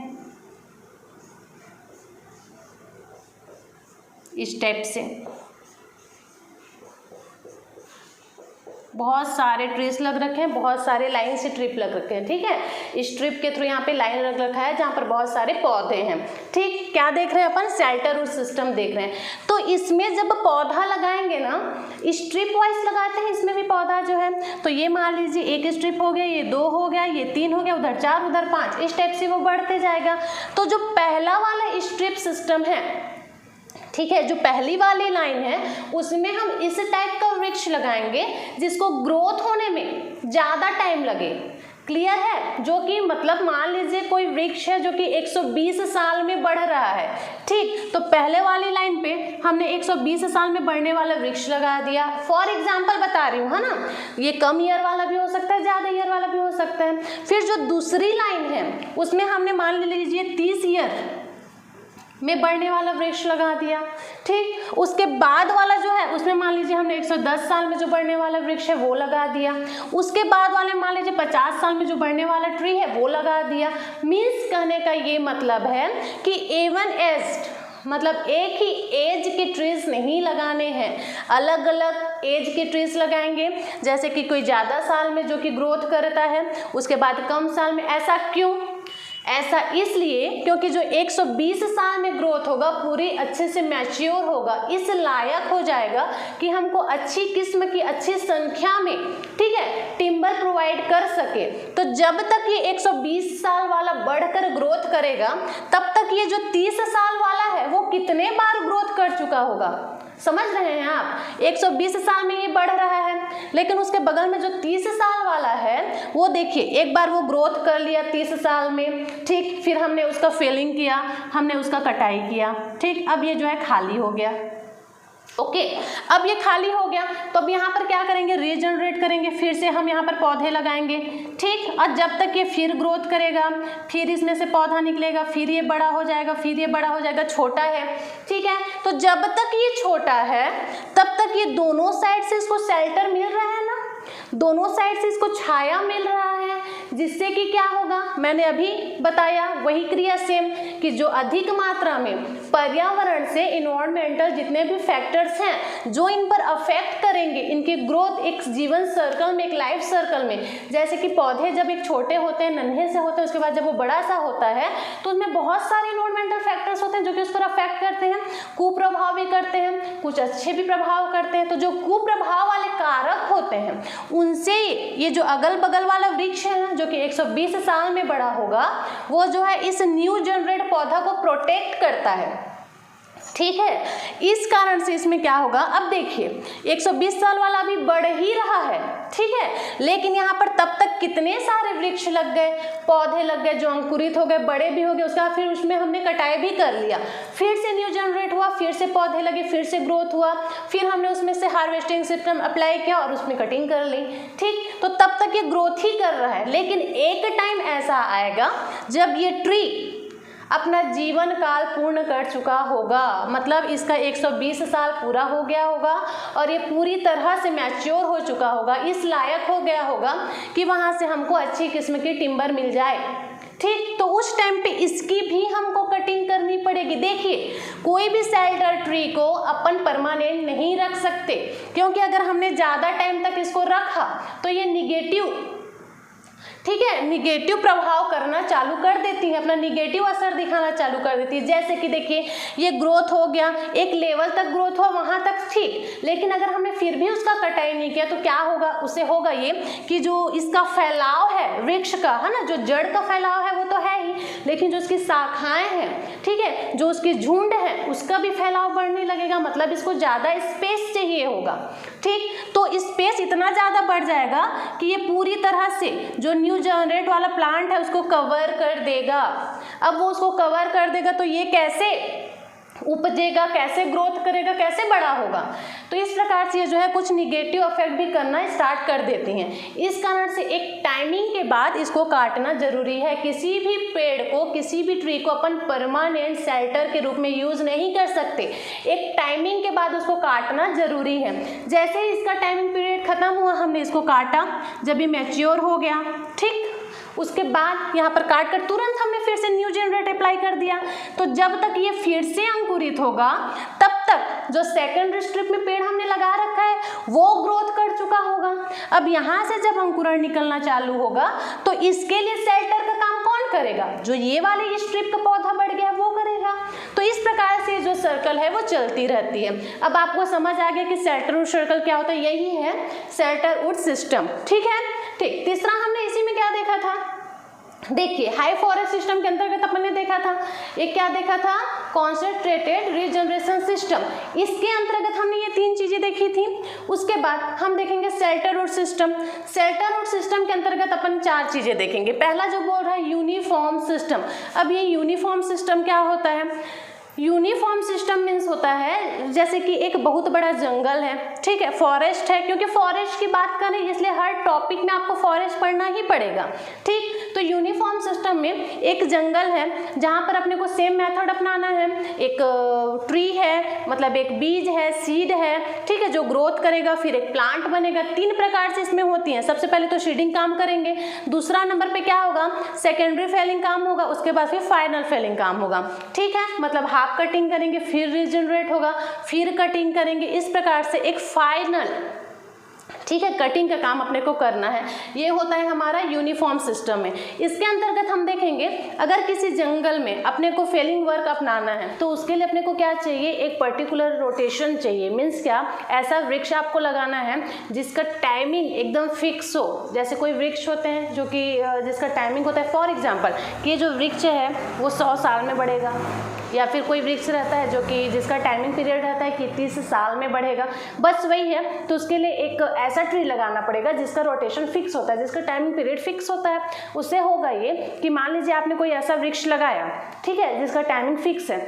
इस टाइप से, बहुत सारे ट्रीज लग रखे हैं, बहुत सारे लाइन से ट्रिप लग रखे हैं, ठीक है। इस ट्रिप के थ्रू यहाँ पे लाइन लग रखा है जहाँ पर बहुत सारे पौधे हैं, ठीक। क्या देख रहे हैं अपन, शेल्टर वुड सिस्टम देख रहे हैं। तो इसमें जब पौधा लगाएंगे ना, स्ट्रिप वाइज लगाते हैं, इसमें भी पौधा जो है, तो ये मान लीजिए एक स्ट्रिप हो गया, ये 2 हो गया, ये 3 हो गया, उधर 4, उधर 5, इस टाइप से वो बढ़ते जाएगा। तो जो पहला वाला स्ट्रिप सिस्टम है, ठीक है, जो पहली वाली लाइन है उसमें हम इस टाइप का वृक्ष लगाएंगे जिसको ग्रोथ होने में ज़्यादा टाइम लगे, क्लियर है, जो कि मतलब मान लीजिए कोई वृक्ष है जो कि 120 साल में बढ़ रहा है, ठीक। तो पहले वाली लाइन पे हमने 120 साल में बढ़ने वाला वृक्ष लगा दिया, फॉर एग्जांपल बता रही हूँ, है ना, ये कम ईयर वाला भी हो सकता है, ज़्यादा ईयर वाला भी हो सकता है। फिर जो दूसरी लाइन है उसमें हमने मान लीजिए 30 ईयर में बढ़ने वाला वृक्ष लगा दिया, ठीक। उसके बाद वाला जो है उसमें मान लीजिए हमने 110 साल में जो बढ़ने वाला वृक्ष है वो लगा दिया, उसके बाद वाले मान लीजिए 50 साल में जो बढ़ने वाला ट्री है वो लगा दिया। मीन्स कहने का ये मतलब है कि एवन एज मतलब एक ही एज के ट्रीज नहीं लगाने हैं, अलग अलग एज के ट्रीज लगाएंगे, जैसे कि कोई ज़्यादा साल में जो कि ग्रोथ करता है, उसके बाद कम साल में। ऐसा क्यों? ऐसा इसलिए क्योंकि जो 120 साल में ग्रोथ होगा पूरी अच्छे से मैच्योर होगा, इस लायक हो जाएगा कि हमको अच्छी किस्म की अच्छी संख्या में, ठीक है, टिम्बर प्रोवाइड कर सके। तो जब तक ये 120 साल वाला बढ़कर ग्रोथ करेगा तब तक ये जो 30 साल वाला है वो कितने बार ग्रोथ कर चुका होगा, समझ रहे हैं आप। 120 साल में ये बढ़ रहा है, लेकिन उसके बगल में जो 30 साल वाला है वो देखिए एक बार वो ग्रोथ कर लिया 30 साल में, ठीक, फिर हमने उसका फेलिंग किया, हमने उसका कटाई किया, ठीक। अब ये जो है खाली हो गया, ओके। अब ये खाली हो गया तो अब यहाँ पर क्या करेंगे, रीजनरेट करेंगे, फिर से हम यहाँ पर पौधे लगाएंगे, ठीक। और जब तक ये फिर ग्रोथ करेगा, फिर इसमें से पौधा निकलेगा, फिर ये बड़ा हो जाएगा, फिर ये बड़ा हो जाएगा, छोटा है, ठीक है। तो जब तक ये छोटा है तब तक ये दोनों साइड से इसको शेल्टर मिल रहा है ना, दोनों साइड से इसको छाया मिल रहा है। जिससे कि क्या होगा, मैंने अभी बताया वही क्रिया सेम, कि जो अधिक मात्रा में पर्यावरण से इन्वायरमेंटल जितने भी फैक्टर्स हैं जो इन पर अफेक्ट करेंगे इनकी ग्रोथ एक जीवन सर्कल में, एक लाइफ सर्कल में, जैसे कि पौधे जब एक छोटे होते हैं, नन्हे से होते हैं, उसके बाद जब वो बड़ा सा होता है तो उसमें बहुत सारे इन्वायरमेंटल फैक्टर्स होते हैं जो कि उस पर अफेक्ट करते हैं, कुप्रभाव भी करते हैं, कुछ अच्छे भी प्रभाव करते हैं। तो जो कुप्रभाव वाले कारक होते हैं उनसे ये जो अगल बगल वाला वृक्ष है जो कि 120 साल में बड़ा होगा, वो जो है इस न्यू जनरेट पौधा को प्रोटेक्ट करता है। ठीक है, इस कारण से इसमें क्या होगा, अब देखिए 120 साल वाला अभी बढ़ ही रहा है, ठीक है, लेकिन यहाँ पर तब तक कितने सारे वृक्ष लग गए, पौधे लग गए जो अंकुरित हो गए, बड़े भी हो गए, उसका फिर उसमें हमने कटाई भी कर लिया, फिर से न्यू जनरेट हुआ, फिर से पौधे लगे, फिर से ग्रोथ हुआ, फिर हमने उसमें से हार्वेस्टिंग सिस्टम अप्लाई किया और उसमें कटिंग कर ली। ठीक, तो तब तक ये ग्रोथ ही कर रहा है, लेकिन एक टाइम ऐसा आएगा जब ये ट्री अपना जीवन काल पूर्ण कर चुका होगा, मतलब इसका 120 साल पूरा हो गया होगा और ये पूरी तरह से मैच्योर हो चुका होगा, इस लायक हो गया होगा कि वहाँ से हमको अच्छी किस्म की टिम्बर मिल जाए। ठीक, तो उस टाइम पे इसकी भी हमको कटिंग करनी पड़ेगी। देखिए, कोई भी शेल्टर ट्री को अपन परमानेंट नहीं रख सकते, क्योंकि अगर हमने ज़्यादा टाइम तक इसको रखा तो ये निगेटिव, ठीक है, निगेटिव प्रभाव करना चालू कर देती है, अपना निगेटिव असर दिखाना चालू कर देती है। जैसे कि देखिए, ये ग्रोथ हो गया, एक लेवल तक ग्रोथ हुआ, वहाँ तक ठीक, लेकिन अगर हमने फिर भी उसका कटाई नहीं किया तो क्या होगा, उससे होगा ये कि जो इसका फैलाव है वृक्ष का, है ना, जो जड़ का फैलाव है वो तो है ही, लेकिन जो उसकी शाखाएं हैं, ठीक है, जो उसकी झुंड है उसका भी फैलाव बढ़ने लगेगा, मतलब इसको ज़्यादा स्पेस चाहिए होगा। ठीक, तो स्पेस इतना ज़्यादा बढ़ जाएगा कि ये पूरी तरह से जो न्यू जनरेट वाला प्लांट है उसको कवर कर देगा। अब वो उसको कवर कर देगा तो ये कैसे उपजेगा, कैसे ग्रोथ करेगा, कैसे बड़ा होगा। तो इस प्रकार से ये जो है कुछ निगेटिव इफेक्ट भी करना स्टार्ट कर देती हैं। इस कारण से एक टाइमिंग के बाद इसको काटना जरूरी है। किसी भी पेड़ को, किसी भी ट्री को अपन परमानेंट शेल्टर के रूप में यूज नहीं कर सकते, एक टाइमिंग के बाद उसको काटना जरूरी है। जैसे ही इसका टाइमिंग पीरियड खत्म हुआ, हमने इसको काटा, जब ये मैच्योर हो गया, ठीक, उसके बाद यहाँ पर काट कर तुरंत हमने फिर से न्यू जनरेट अप्लाई कर दिया। तो जब तक ये फिर से अंकुरित होगा तब तक जो सेकंडरी स्ट्रिप में पेड़ हमने लगा रखा है वो ग्रोथ कर चुका होगा। अब यहाँ से जब अंकुरण निकलना चालू होगा तो इसके लिए शेल्टर का काम कौन करेगा, जो ये वाले स्ट्रिप का पौधा बढ़ गया वो करेगा। तो इस प्रकार से जो सर्कल है वो चलती रहती है। अब आपको समझ आ गया कि शेल्टरवुड सर्कल क्या होता है, यही है शेल्टरवुड सिस्टम। ठीक है, ठीक। तीसरा हमने इसी में क्या देखा था, देखिए हाई फॉरेस्ट सिस्टम के अंतर्गत अपन ने देखा था, एक क्या देखा था, कॉन्सेंट्रेटेड रीजनरेशन सिस्टम। इसके अंतर्गत हमने ये 3 चीजें देखी थी। उसके बाद हम देखेंगे शेल्टरवुड सिस्टम। शेल्टरवुड सिस्टम के अंतर्गत अपन 4 चीजें देखेंगे। पहला जो बोल रहा है यूनिफॉर्म सिस्टम। अब ये यूनिफॉर्म सिस्टम क्या होता है, यूनिफॉर्म सिस्टम मीन्स होता है जैसे कि एक बहुत बड़ा जंगल है, ठीक है, फॉरेस्ट है, क्योंकि फॉरेस्ट की बात करें इसलिए हर टॉपिक में आपको फॉरेस्ट पढ़ना ही पड़ेगा। ठीक, तो यूनिफॉर्म सिस्टम में एक जंगल है जहाँ पर अपने को सेम मेथड अपनाना है। एक ट्री है, मतलब एक बीज है, सीड है, ठीक है, जो ग्रोथ करेगा, फिर एक प्लांट बनेगा। 3 प्रकार से इसमें होती हैं। सबसे पहले तो सीडिंग काम करेंगे, दूसरा नंबर पे क्या होगा, सेकेंडरी फेलिंग काम होगा, उसके बाद फिर फाइनल फेलिंग काम होगा। ठीक है, मतलब हाफ कटिंग करेंगे, फिर रीजनरेट होगा, फिर कटिंग करेंगे। इस प्रकार से एक फाइनल, ठीक है, कटिंग का काम अपने को करना है। ये होता है हमारा यूनिफॉर्म सिस्टम में। इसके अंतर्गत हम देखेंगे अगर किसी जंगल में अपने को फेलिंग वर्क अपनाना है तो उसके लिए अपने को क्या चाहिए, एक पर्टिकुलर रोटेशन चाहिए। मीन्स क्या, ऐसा वृक्ष आपको लगाना है जिसका टाइमिंग एकदम फिक्स हो। जैसे कोई वृक्ष होते हैं जो कि जिसका टाइमिंग होता है, फॉर एग्जाम्पल कि ये जो वृक्ष है वो 100 साल में बढ़ेगा, या फिर कोई वृक्ष रहता है जो कि जिसका टाइमिंग पीरियड रहता है कि 30 साल में बढ़ेगा, बस वही है। तो उसके लिए एक ऐसा ट्री लगाना पड़ेगा जिसका रोटेशन फिक्स होता है, जिसका टाइमिंग पीरियड फिक्स होता है। उससे होगा ये कि मान लीजिए आपने कोई ऐसा वृक्ष लगाया, ठीक है, जिसका टाइमिंग फिक्स है,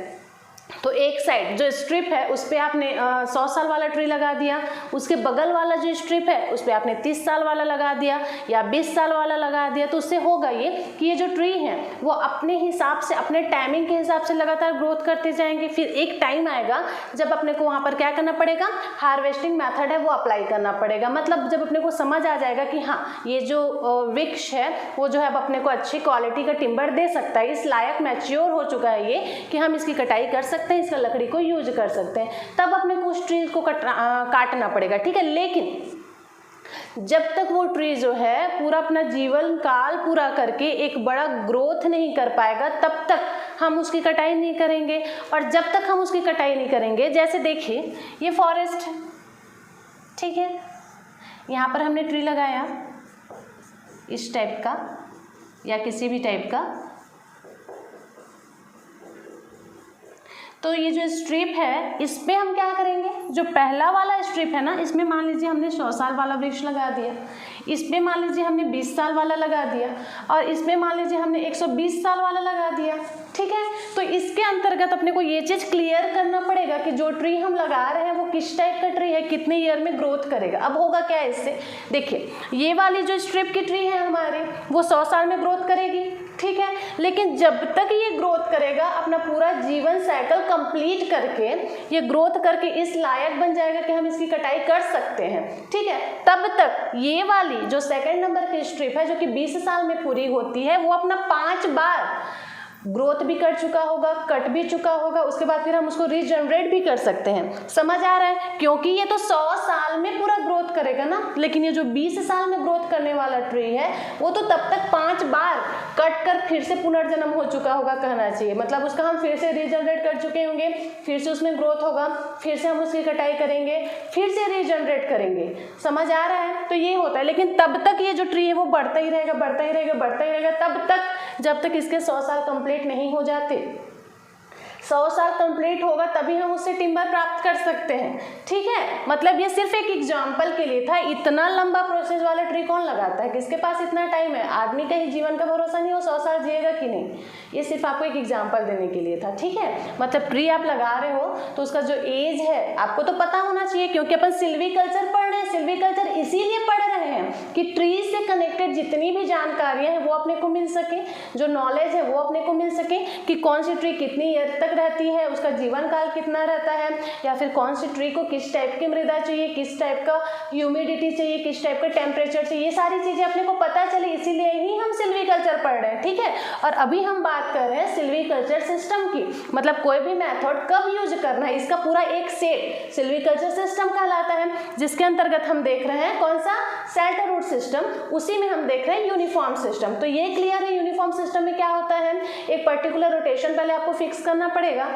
तो एक साइड जो स्ट्रिप है उस पर आपने 100 साल वाला ट्री लगा दिया, उसके बगल वाला जो स्ट्रिप है उस पर आपने 30 साल वाला लगा दिया या 20 साल वाला लगा दिया। तो उससे होगा ये कि ये जो ट्री है वो अपने हिसाब से, अपने टाइमिंग के हिसाब से लगातार ग्रोथ करते जाएंगे। फिर एक टाइम आएगा जब अपने को वहाँ पर क्या करना पड़ेगा, हार्वेस्टिंग मेथड है वो अप्लाई करना पड़ेगा। मतलब जब अपने को समझ आ जाएगा कि हाँ ये जो वृक्ष है वो जो है अब अपने को अच्छी क्वालिटी का टिम्बर दे सकता है, इस लायक मैच्योर हो चुका है ये कि हम इसकी कटाई कर सकते हैं, इसका लकड़ी को यूज कर सकते हैं, तब अपने को उस ट्री को काटना पड़ेगा। ठीक है, लेकिन जब तक वो ट्री जो है पूरा अपना जीवन काल पूरा करके एक बड़ा ग्रोथ नहीं कर पाएगा तब तक हम उसकी कटाई नहीं करेंगे। और जब तक हम उसकी कटाई नहीं करेंगे, जैसे देखिए ये फॉरेस्ट है, ठीक है, यहाँ पर हमने ट्री लगाया इस टाइप का या किसी भी टाइप का, तो ये जो स्ट्रिप है इस पे हम क्या करेंगे, जो पहला वाला स्ट्रिप है ना इसमें मान लीजिए हमने 100 साल वाला वृक्ष लगा दिया, इस पे मान लीजिए हमने 20 साल वाला लगा दिया और इसमें मान लीजिए हमने 120 साल वाला लगा दिया। ठीक है, तो इसके अंतर्गत अपने को ये चीज़ क्लियर करना पड़ेगा कि जो ट्री हम लगा रहे हैं वो किस टाइप का ट्री है, कितने ईयर में ग्रोथ करेगा। अब होगा क्या इससे, देखिए ये वाली जो स्ट्रिप की ट्री है हमारी वो 100 साल में ग्रोथ करेगी, ठीक है, लेकिन जब तक ये ग्रोथ करेगा अपना पूरा जीवन साइकिल कंप्लीट करके ये ग्रोथ करके इस लायक बन जाएगा कि हम इसकी कटाई कर सकते हैं। ठीक है, तब तक ये वाली जो सेकंड नंबर की स्ट्रिप है जो कि 20 साल में पूरी होती है वो अपना 5 बार ग्रोथ भी कर चुका होगा, कट भी चुका होगा, उसके बाद फिर हम उसको रीजनरेट भी कर सकते हैं। समझ आ रहा है, क्योंकि ये तो 100 साल में पूरा ग्रोथ करेगा ना, लेकिन ये जो 20 साल में ग्रोथ करने वाला ट्री है वो तो तब तक 5 बार कट कर फिर से पुनर्जन्म हो चुका होगा कहना चाहिए। मतलब उसका हम फिर से रीजनरेट कर चुके होंगे, फिर से उसमें ग्रोथ होगा, फिर से हम उसकी कटाई करेंगे, फिर से रीजनरेट करेंगे। समझ आ रहा है, तो ये होता है। लेकिन तब तक ये जो ट्री है वो बढ़ता ही रहेगा, बढ़ता ही रहेगा, बढ़ता ही रहेगा, तब तक जब तक इसके 100 साल कंप्लीट नहीं हो जाते। 100 साल कंप्लीट होगा तभी हम उससे टिम्बर प्राप्त कर सकते हैं। ठीक है, मतलब ये सिर्फ एक एग्जाम्पल के लिए था। इतना लंबा प्रोसेस वाला ट्री कौन लगाता है, किसके पास इतना टाइम है, आदमी का ही जीवन का भरोसा नहीं हो 100 साल जिएगा कि नहीं। ये सिर्फ आपको एक एग्जाम्पल देने के लिए था। ठीक है, मतलब ट्री आप लगा रहे हो तो उसका जो एज है आपको तो पता होना चाहिए, क्योंकि अपन सिल्वीकल्चर पढ़ रहे हैं। सिल्वीकल्चर इसीलिए पढ़ रहे हैं कि ट्री से कनेक्टेड जितनी भी जानकारियाँ हैं वो अपने को मिल सके, जो नॉलेज है वो अपने को मिल सके कि कौन सी ट्री कितनी ईयर तक रहती है, उसका जीवन काल कितना रहता है, या फिर कौन सी ट्री को किस टाइप की मृदा चाहिए, किस टाइप का ह्यूमिडिटी चाहिए, किस टाइप का टेम्परेचर चाहिए, ये सारी चीजें अपने को पता चले, इसीलिए ही हम सिल्वीकल्चर पढ़ रहे हैं। ठीक है, और अभी हम बात कर रहे हैं सिल्वीकल्चर सिस्टम की, मतलब कोई भी मेथड कब यूज करना है, इसका पूरा एक सेट सिल्वीकल्चर सिस्टम कहलाता है, जिसके अंतर्गत हम देख रहे हैं कौन सा, सेल्टर रूट सिस्टम, उसी में हम देख रहे हैं यूनिफॉर्म सिस्टम। तो ये क्लियर है, यूनिफॉर्म सिस्टम में क्या होता है, एक पर्टिकुलर रोटेशन पहले आपको फिक्स करना पड़ेगा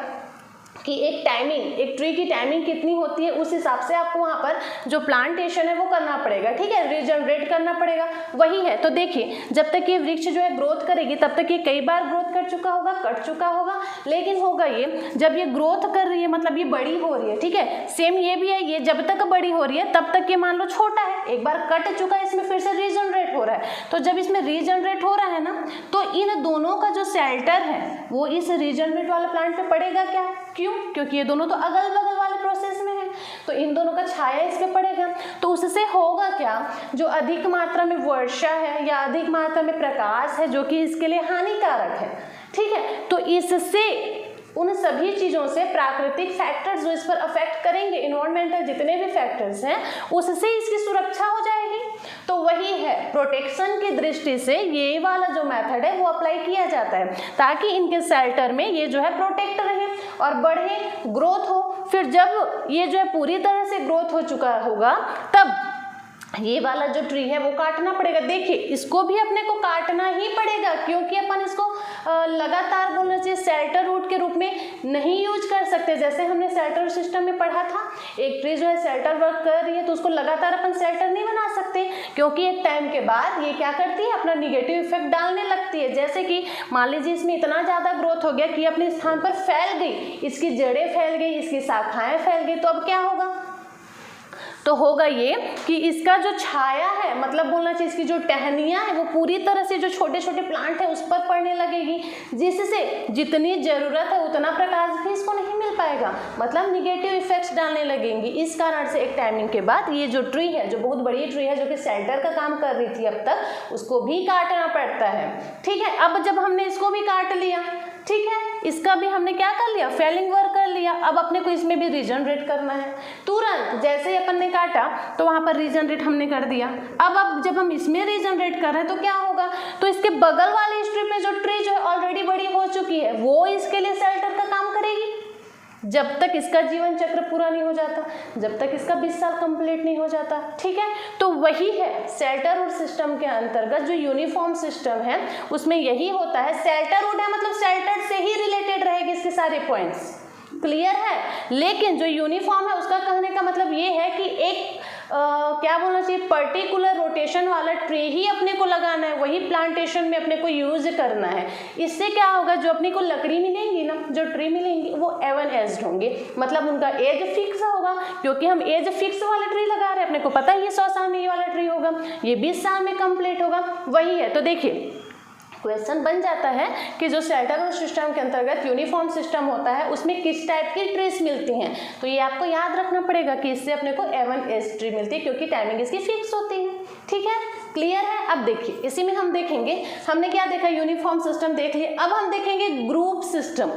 कि एक टाइमिंग, एक ट्री की टाइमिंग कितनी होती है, उस हिसाब से आपको वहाँ पर जो प्लांटेशन है वो करना पड़ेगा। ठीक है, रीजनरेट करना पड़ेगा, वही है। तो देखिए जब तक ये वृक्ष जो है ग्रोथ करेगी तब तक ये कई बार ग्रोथ कर चुका होगा, कट चुका होगा, लेकिन होगा ये जब ये ग्रोथ कर रही है, मतलब ये बड़ी हो रही है। ठीक है, सेम ये भी है, ये जब तक बड़ी हो रही है तब तक ये मान लो छोटा है, एक बार कट चुका है, इसमें फिर से रीजनरेट हो रहा है। तो जब इसमें रीजनरेट हो रहा है ना, तो इन दोनों का जो शेल्टर है वो इस रीजनरेट वाले प्लांट पे पड़ेगा क्या, क्यों, क्योंकि ये दोनों तो अगल बगल वाले प्रोसेस में है, तो इन दोनों का छाया इस पे पड़ेगा। तो उससे होगा क्या, जो अधिक मात्रा में वर्षा है या अधिक मात्रा में प्रकाश है जो कि इसके लिए हानिकारक है, ठीक है, तो इससे उन सभी चीज़ों से प्राकृतिक फैक्टर्स जो इस पर अफेक्ट करेंगे, इन्वायरमेंटल जितने भी फैक्टर्स हैं, उससे इसकी सुरक्षा हो जाएगी। तो वही है, प्रोटेक्शन की दृष्टि से ये वाला जो मेथड है वो अप्लाई किया जाता है, ताकि इनके शेल्टर में ये जो है प्रोटेक्ट रहे और बढ़े, ग्रोथ हो। फिर जब ये जो है पूरी तरह से ग्रोथ हो चुका होगा तब ये वाला जो ट्री है वो काटना पड़ेगा। देखिए इसको भी अपने को काटना ही पड़ेगा, क्योंकि अपन इसको लगातार बोलना चाहिए शेल्टर रूट के रूप में नहीं यूज कर सकते। जैसे हमने शेल्टर सिस्टम में पढ़ा था, एक ट्री जो है शेल्टर वर्क कर रही है तो उसको लगातार अपन शेल्टर नहीं बना सकते, क्योंकि एक टाइम के बाद ये क्या करती है, अपना निगेटिव इफेक्ट डालने लगती है। जैसे कि मान लीजिए इसमें इतना ज़्यादा ग्रोथ हो गया कि अपने स्थान पर फैल गई, इसकी जड़ें फैल गई, इसकी शाखाएँ फैल गई, तो अब क्या होगा, तो होगा ये कि इसका जो छाया है, मतलब बोलना चाहिए इसकी जो टहनियाँ है वो पूरी तरह से जो छोटे छोटे प्लांट है उस पर पड़ने लगेगी, जिससे जितनी ज़रूरत है उतना प्रकाश भी इसको नहीं मिल पाएगा, मतलब निगेटिव इफेक्ट्स डालने लगेंगी। इस कारण से एक टाइमिंग के बाद ये जो ट्री है, जो बहुत बड़ी ट्री है, जो कि शेल्टर का काम कर रही थी अब तक, उसको भी काटना पड़ता है। ठीक है, अब जब हमने इसको भी काट लिया, ठीक है, इसका भी हमने क्या कर लिया, फेलिंग वर्क कर लिया। अब अपने को इसमें भी रीजनरेट करना है। तुरंत जैसे ही अपन ने काटा तो वहां पर रीजनरेट हमने कर दिया। अब जब हम इसमें रीजनरेट कर रहे हैं तो क्या होगा, तो इसके बगल वाले स्ट्रिप में जो ट्री जो है ऑलरेडी बड़ी हो चुकी है, वो इसके लिए शेल्टर का काम करेगी जब तक इसका जीवन चक्र पूरा नहीं हो जाता, जब तक इसका 20 साल कंप्लीट नहीं हो जाता। ठीक है, तो वही है शेल्टरहुड सिस्टम के अंतर्गत जो यूनिफॉर्म सिस्टम है उसमें यही होता है। शेल्टरहुड है मतलब शेल्टर से ही रिलेटेड रहेगी इसके सारे पॉइंट्स, क्लियर है। लेकिन जो यूनिफॉर्म है उसका कहने का मतलब ये है कि एक क्या बोलना चाहिए, पर्टिकुलर रोटेशन वाला ट्री ही अपने को लगाना है, वही प्लांटेशन में अपने को यूज करना है। इससे क्या होगा, जो अपने को लकड़ी मिलेंगी ना, जो ट्री मिलेंगी, वो एवन एज्ड होंगे, मतलब उनका एज फिक्स होगा, क्योंकि हम एज फिक्स वाला ट्री लगा रहे हैं। अपने को पता है ये 100 साल में ये वाला ट्री होगा, ये 20 साल में कंप्लीट होगा, वही है। तो देखिए क्वेश्चन बन जाता है कि जो शेल्टरहुड सिस्टम के अंतर्गत यूनिफॉर्म सिस्टम होता है उसमें किस टाइप की ट्रीज मिलती हैं। तो ये आपको याद रखना पड़ेगा कि इससे अपने को एवन एज ट्री मिलती है, क्योंकि टाइमिंग इसकी फिक्स होती है। ठीक है, क्लियर है। अब देखिए इसी में हम देखेंगे, हमने क्या देखा, यूनिफॉर्म सिस्टम देख लिए। अब हम देखेंगे ग्रुप सिस्टम।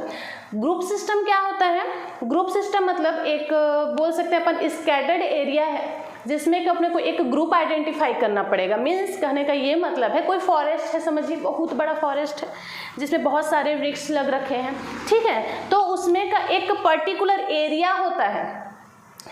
ग्रुप सिस्टम क्या होता है, ग्रुप सिस्टम मतलब एक बोल सकते हैं अपन स्कैटर्ड एरिया है जिसमें कि अपने को एक ग्रुप आइडेंटिफाई करना पड़ेगा। मीन्स कहने का ये मतलब है, कोई फॉरेस्ट है, समझिए बहुत बड़ा फॉरेस्ट है जिसमें बहुत सारे वृक्ष लग रखे हैं। ठीक है, तो उसमें का एक पर्टिकुलर एरिया होता है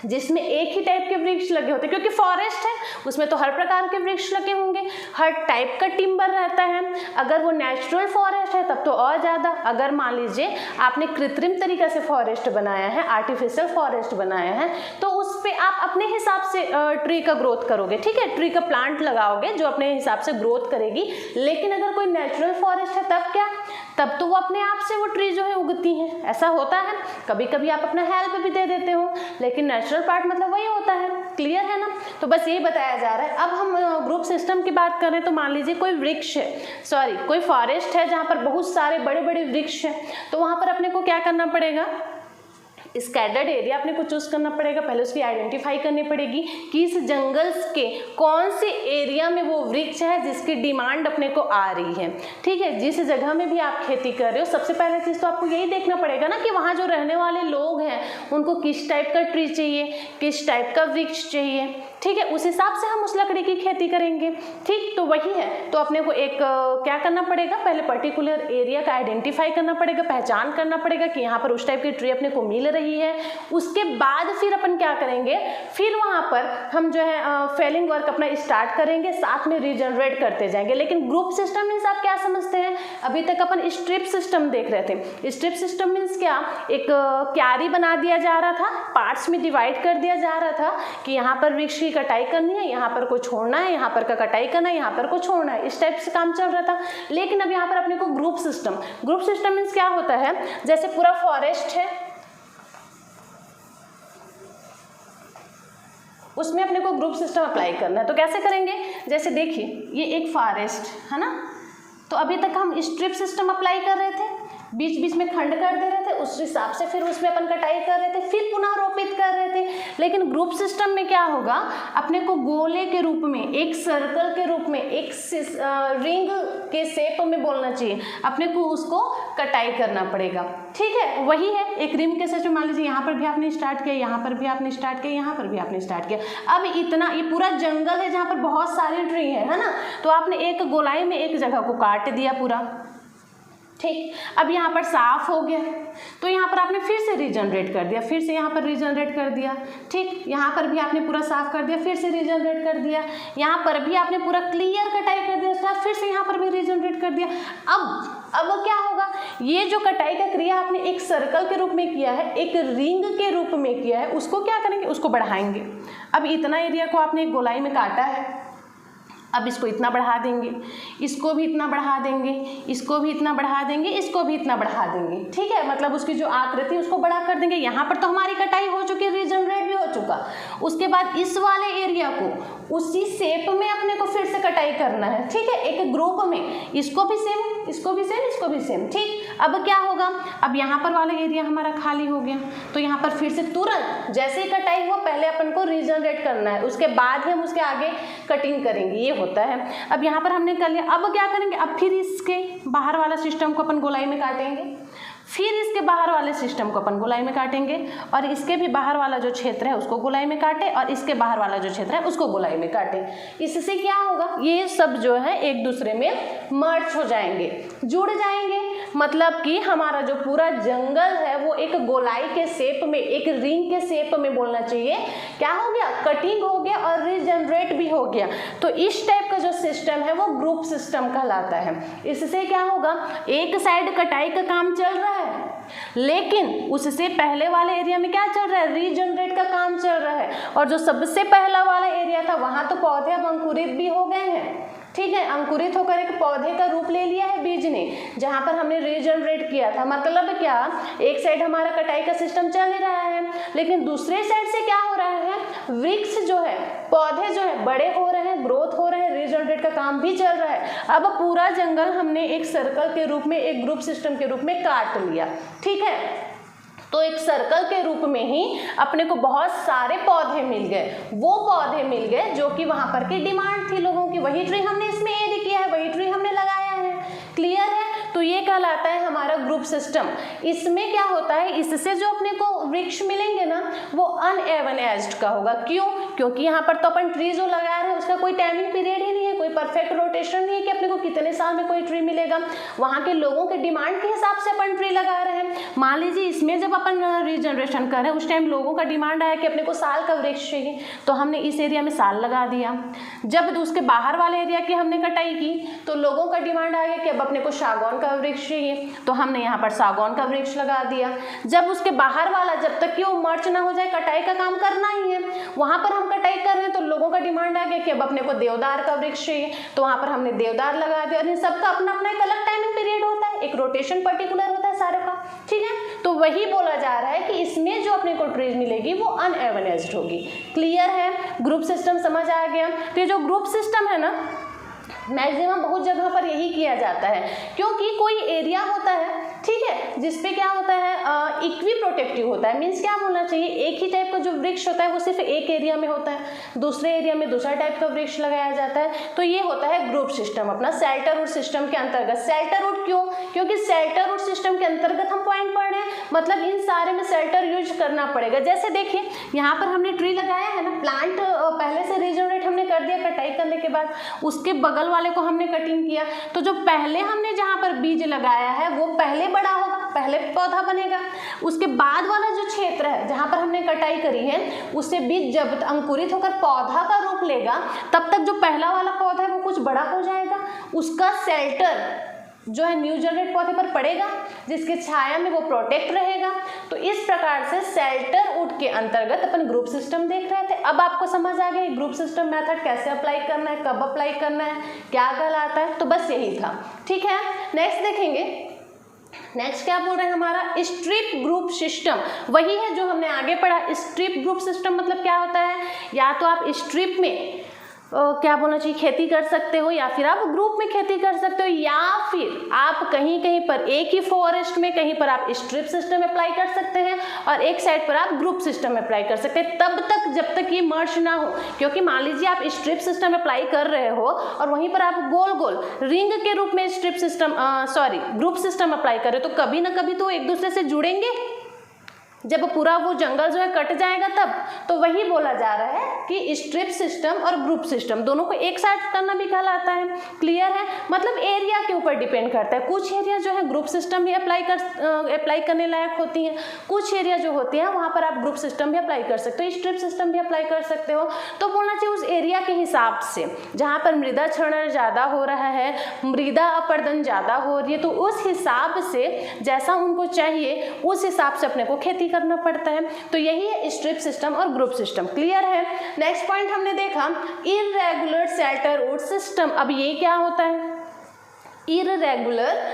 जिसमें एक ही टाइप के वृक्ष लगे होते हैं, क्योंकि फॉरेस्ट है उसमें तो हर प्रकार के वृक्ष लगे होंगे, हर टाइप का टिम्बर रहता है। अगर वो नेचुरल फॉरेस्ट है तब तो और ज़्यादा। अगर मान लीजिए आपने कृत्रिम तरीका से फॉरेस्ट बनाया है, आर्टिफिशियल फॉरेस्ट बनाया है, तो उस पर आप अपने हिसाब से ट्री का ग्रोथ करोगे। ठीक है, ट्री का प्लांट लगाओगे जो अपने हिसाब से ग्रोथ करेगी। लेकिन अगर कोई नेचुरल फॉरेस्ट है तब क्या, तब तो वो अपने आप से वो ट्री जो है उगती हैं। ऐसा होता है, कभी कभी आप अपना हेल्प भी दे देते हो, लेकिन नेचुरल पार्ट मतलब वही होता है। क्लियर है ना। तो बस यही बताया जा रहा है। अब हम ग्रुप सिस्टम की बात करें तो मान लीजिए कोई वृक्ष है, सॉरी कोई फॉरेस्ट है जहाँ पर बहुत सारे बड़े बड़े वृक्ष हैं, तो वहाँ पर अपने को क्या करना पड़ेगा, स्कैटर्ड एरिया अपने को चूज करना पड़ेगा। पहले उसकी आइडेंटिफाई करनी पड़ेगी कि इस जंगल के कौन से एरिया में वो वृक्ष है जिसकी डिमांड अपने को आ रही है। ठीक है, जिस जगह में भी आप खेती कर रहे हो, सबसे पहले चीज़ तो आपको यही देखना पड़ेगा ना कि वहाँ जो रहने वाले लोग हैं उनको किस टाइप का ट्री चाहिए, किस टाइप का वृक्ष चाहिए। ठीक है, उस हिसाब से हम उस लकड़ी की खेती करेंगे। ठीक, तो वही है। तो अपने को एक क्या करना पड़ेगा, पहले पर्टिकुलर एरिया का आइडेंटिफाई करना पड़ेगा, पहचान करना पड़ेगा कि यहाँ पर उस टाइप की ट्री अपने को मिल रही है। उसके बाद फिर अपन क्या करेंगे, फिर वहाँ पर हम जो है फेलिंग वर्क अपना स्टार्ट करेंगे, साथ में रीजनरेट करते जाएंगे। लेकिन ग्रुप सिस्टम मीन्स आप क्या समझते हैं, अभी तक अपन स्ट्रिप सिस्टम देख रहे थे। स्ट्रिप सिस्टम मीन्स क्या, एक क्यारी बना दिया जा रहा था, पार्ट्स में डिवाइड कर दिया जा रहा था कि यहाँ पर वृक्ष की कटाई करनी है, यहाँ पर को छोड़ना है, यहाँ पर का कटाई करना है, यहाँ पर को छोड़ना है, इस टाइप से काम चल रहा था। लेकिन अब यहाँ पर अपने को ग्रुप सिस्टम मीन्स क्या होता है, जैसे पूरा फॉरेस्ट है उसमें अपने को ग्रुप सिस्टम अप्लाई करना है। तो कैसे करेंगे, जैसे देखिए ये एक फॉरेस्ट है ना, तो अभी तक हम स्ट्रिप सिस्टम अप्लाई कर रहे थे, बीच बीच में खंड कर दे रहे थे, उस हिसाब से फिर उसमें अपन कटाई कर रहे थे, फिर पुनः रोपित कर रहे थे। लेकिन ग्रुप सिस्टम में क्या होगा, अपने को गोले के रूप में, एक सर्कल के रूप में, एक रिंग के शेप में बोलना चाहिए, अपने को उसको कटाई करना पड़ेगा। ठीक है, वही है एक रिंग के शेप में। मान लीजिए यहाँ पर भी आपने स्टार्ट किया, यहाँ पर भी आपने स्टार्ट किया, यहाँ पर भी आपने स्टार्ट किया। अब इतना ये पूरा जंगल है जहाँ पर बहुत सारे ट्री है ना, तो आपने एक गोलाई में एक जगह को काट दिया पूरा। ठीक, अब यहाँ पर साफ हो गया, तो यहाँ पर आपने फिर से रीजनरेट कर दिया, फिर से यहाँ पर रीजनरेट कर दिया। ठीक, यहाँ पर भी आपने पूरा साफ कर दिया, फिर से रीजनरेट कर दिया, यहाँ पर भी आपने पूरा क्लियर कटाई कर दिया, उसके बाद फिर से यहाँ पर भी रीजनरेट कर दिया। अब क्या होगा, ये जो कटाई का क्रिया आपने एक सर्कल के रूप में किया है, एक रिंग के रूप में किया है, उसको क्या करेंगे, उसको बढ़ाएंगे। अब इतना एरिया को आपने एक गोलाई में काटा है, अब इसको इतना बढ़ा देंगे, इसको भी इतना बढ़ा देंगे, इसको भी इतना बढ़ा देंगे, इसको भी इतना बढ़ा देंगे, ठीक है। मतलब उसकी जो आकृति उसको बड़ा कर देंगे। यहाँ पर तो हमारी कटाई हो चुकी है, रीजनरेट भी हो चुका। उसके बाद इस वाले एरिया को उसी शेप में अपने को फिर से कटाई करना है, ठीक है, एक ग्रुप में। इसको भी सेम, इसको भी सेम, इसको भी सेम, ठीक। अब क्या होगा, अब यहाँ पर वाला एरिया हमारा खाली हो गया, तो यहाँ पर फिर से तुरंत जैसे ही कटाई हो पहले अपन को रीजनरेट करना है, उसके बाद ही हम उसके आगे कटिंग करेंगे, ये होता है। अब यहाँ पर हमने कर लिया, अब क्या करेंगे, अब फिर इसके बाहर वाला सिस्टम को अपन गोलाई में काटेंगे, फिर इसके बाहर वाले सिस्टम को अपन गोलाई में काटेंगे, और इसके भी बाहर वाला जो क्षेत्र है उसको गोलाई में काटे, और इसके बाहर वाला जो क्षेत्र है उसको गोलाई में काटे। इससे क्या होगा, ये सब जो है एक दूसरे में मर्ज हो जाएंगे, जुड़ जाएंगे। मतलब कि हमारा जो पूरा जंगल है वो एक गोलाई के शेप में, एक रिंग के शेप में बोलना चाहिए, क्या हो गया, कटिंग हो गया और रीजनरेट भी हो गया। तो इस टाइप का जो सिस्टम है वो ग्रुप सिस्टम कहलाता है। इससे क्या होगा, एक साइड कटाई का काम चल रहा है, लेकिन उससे पहले वाले एरिया में क्या चल रहा है, रीजनरेट का काम चल रहा है। और जो सबसे पहला वाला एरिया था वहां तो पौधे अब अंकुरित भी हो गए हैं, ठीक है, अंकुरित होकर एक पौधे का रूप ले लिया है बीज ने, जहां पर हमने रीजनरेट किया था। मतलब क्या, एक साइड हमारा कटाई का सिस्टम चल ही रहा है, लेकिन दूसरे साइड से क्या हो रहा है, वृक्ष जो है, पौधे जो है बड़े हो रहे हैं, ग्रोथ हो रहे हैं, रीजनरेट का काम भी चल रहा है। अब पूरा जंगल हमने एक सर्कल के रूप में, एक ग्रुप सिस्टम के रूप में काट लिया, ठीक है। तो एक सर्कल के रूप में ही अपने को बहुत सारे पौधे मिल गए, वो पौधे मिल गए जो कि वहां पर की डिमांड थी लोगों की, वही ट्री हमने इसमें ऐड किया है, वही ट्री हमने लगाया है, क्लियर है। तो ये कहलाता है हमारा ग्रुप सिस्टम। इसमें क्या होता है, इससे जो अपने को वृक्ष मिलेंगे ना वो अनएवन एज्ड का होगा। क्यों, क्योंकि यहाँ पर तो अपन ट्री जो लगा रहे हैं उसका कोई टाइमिंग पीरियड ही नहीं है, कोई परफेक्ट रोटेशन नहीं है कि अपने को कितने साल में कोई ट्री मिलेगा। वहाँ के लोगों के डिमांड के हिसाब से अपन ट्री लगा रहे हैं। मान लीजिए इसमें जब अपन रीजनरेशन कर रहे हैं उस टाइम लोगों का डिमांड आया कि अपने को साल का वृक्ष चाहिए, तो हमने इस एरिया में साल लगा दिया। जब उसके बाहर वाले एरिया की हमने कटाई की तो लोगों का डिमांड आ गया कि अब अपने को सागौन का वृक्ष चाहिए, तो हमने यहाँ पर सागौन का वृक्ष लगा दिया। जब उसके बाहर वाला, जब तक कि वो मर्च ना हो जाए, कटाई का काम करना ही है, वहां पर हम कटाई कर रहे हैं तो लोगों का डिमांड आ गया कि अब अपने को देवदार का वृक्ष चाहिए, तो वहां पर हमने देवदार लगा दिया। और इन सबका अपना अपना एक अलग टाइमिंग पीरियड होता है, एक रोटेशन पर्टिकुलर होता है सारे का, ठीक है। तो वही बोला जा रहा है कि इसमें जो अपने को ट्रीज मिलेगी वो अनएवनेस्ड होगी। क्लियर है, ग्रुप सिस्टम समझ आ गया। तो ये जो ग्रुप सिस्टम है ना, मैक्सिमम बहुत जगह पर यही किया जाता है, क्योंकि कोई एरिया होता है, ठीक है, जिसपे क्या होता है, इक्वी प्रोटेक्टिव होता है। मीन्स क्या बोलना चाहिए, एक ही टाइप का जो वृक्ष होता है वो सिर्फ एक एरिया में होता है, दूसरे एरिया में दूसरा टाइप का वृक्ष लगाया जाता है। तो ये होता है ग्रुप सिस्टम अपना शेल्टरहुड सिस्टम के अंतर्गत। शेल्टरहुड क्यों, क्योंकि शेल्टरहुड सिस्टम के अंतर्गत हम पॉइंट पढ़ रहे हैं, मतलब इन सारे में शेल्टर यूज करना पड़ेगा। जैसे देखिए यहाँ पर हमने ट्री लगाया है ना, प्लांट पहले से रीजनरेट हमने कर दिया कटाई करने के बाद, उसके बगल वाले को हमने कटिंग किया, तो जो पहले हमने जहाँ पर बीज लगाया है वो पहले बड़ा होगा, पहले पौधा बनेगा। उसके बाद वाला जो क्षेत्र है जहाँ पर हमने कटाई करी है, उससे बीज जब अंकुरित होकर पौधा का रूप लेगा तब तक जो पहला वाला पौधा है वो कुछ बड़ा हो जाएगा, उसका शेल्टर जो है न्यू जनरेट पौधे पर पड़ेगा, जिसके छाया में वो प्रोटेक्ट रहेगा। तो इस प्रकार से शेल्टरहुड के अंतर्गत अपन ग्रुप सिस्टम देख रहे थे। अब आपको समझ आ गया ग्रुप सिस्टम मेथड कैसे अप्लाई करना है, कब अप्लाई करना है, क्या कहलाता है। तो बस यही था, ठीक है। नेक्स्ट देखेंगे, नेक्स्ट क्या बोल रहे हैं, हमारा स्ट्रिप ग्रुप सिस्टम। वही है जो हमने आगे पढ़ा। स्ट्रिप ग्रुप सिस्टम मतलब क्या होता है, या तो आप स्ट्रिप में क्या बोलना चाहिए, खेती कर सकते हो, या फिर आप ग्रुप में खेती कर सकते हो, या फिर आप कहीं कहीं पर एक ही फॉरेस्ट में कहीं पर आप स्ट्रिप सिस्टम अप्लाई कर सकते हैं और एक साइड पर आप ग्रुप सिस्टम अप्लाई कर सकते हैं, तब तक जब तक ये मर्ज ना हो। क्योंकि मान लीजिए आप स्ट्रिप सिस्टम अप्लाई कर रहे हो और वहीं पर आप गोल गोल रिंग के रूप में strip system group system apply कर रहे हो, तो कभी ना कभी तो एक दूसरे से जुड़ेंगे। जब पूरा वो जंगल जो है कट जाएगा तब। तो वही बोला जा रहा है कि स्ट्रिप सिस्टम और ग्रुप सिस्टम दोनों को एक साथ करना भी कहलाता है। क्लियर है, मतलब एरिया के ऊपर डिपेंड करता है। कुछ एरिया जो है ग्रुप सिस्टम भी अप्लाई करने लायक होती हैं, कुछ एरिया जो होती हैं वहाँ पर आप ग्रुप सिस्टम भी अप्लाई कर सकते हो, स्ट्रिप सिस्टम भी अप्लाई कर सकते हो। तो बोलना चाहिए उस एरिया के हिसाब से, जहाँ पर मृदा क्षरण ज़्यादा हो रहा है, मृदा अपर्दन ज़्यादा हो रही है, तो उस हिसाब से जैसा उनको चाहिए उस हिसाब से अपने को खेती करना पड़ता है। तो यही है स्ट्रिप सिस्टम और ग्रुप सिस्टम। क्लियर है। नेक्स्ट पॉइंट हमने देखा इर्रेगुलर शेल्टर वुड सिस्टम। अब ये क्या होता है? Irregular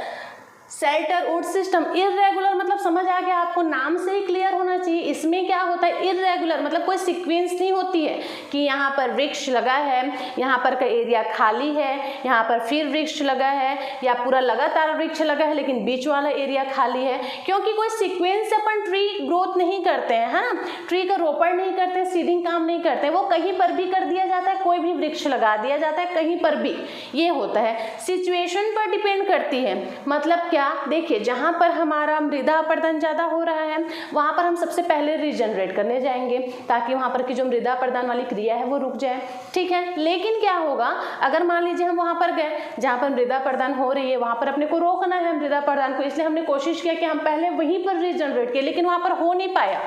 shelter would system. Irregular मतलब समझ आ गया आपको, नाम से ही क्लियर होना चाहिए। इसमें क्या होता है? इर्रेगुलर मतलब कोई सीक्वेंस नहीं होती है कि यहाँ पर वृक्ष लगा है, यहाँ पर का एरिया खाली है, यहाँ पर फिर वृक्ष लगा है, या पूरा लगातार वृक्ष लगा है लेकिन बीच वाला एरिया खाली है। क्योंकि कोई सीक्वेंस से अपन ट्री ग्रोथ नहीं करते हैं, है ना। ट्री का रोपण नहीं करते, सीडिंग काम नहीं करते, वो कहीं पर भी कर दिया जाता है, कोई भी वृक्ष लगा दिया जाता है कहीं पर भी। ये होता है, सिचुएशन पर डिपेंड करती है। मतलब क्या? देखिए, जहाँ पर हमारा मृदा अपरदन ज़्यादा हो रहा है वहाँ पर हम सबसे पहले रीजनरेट करने जाएंगे ताकि वहाँ पर की जो मृदा अपरदन वाली क्रिया है वो रुक जाए। ठीक है। लेकिन क्या होगा अगर मान लीजिए हम वहाँ पर गए जहाँ पर मृदा अपरदन हो रही है, वहाँ पर अपने को रोकना है मृदा अपरदन को, इसलिए हमने कोशिश किया कि हम पहले वहीं पर रीजनरेट किए, लेकिन वहाँ पर हो नहीं पाया।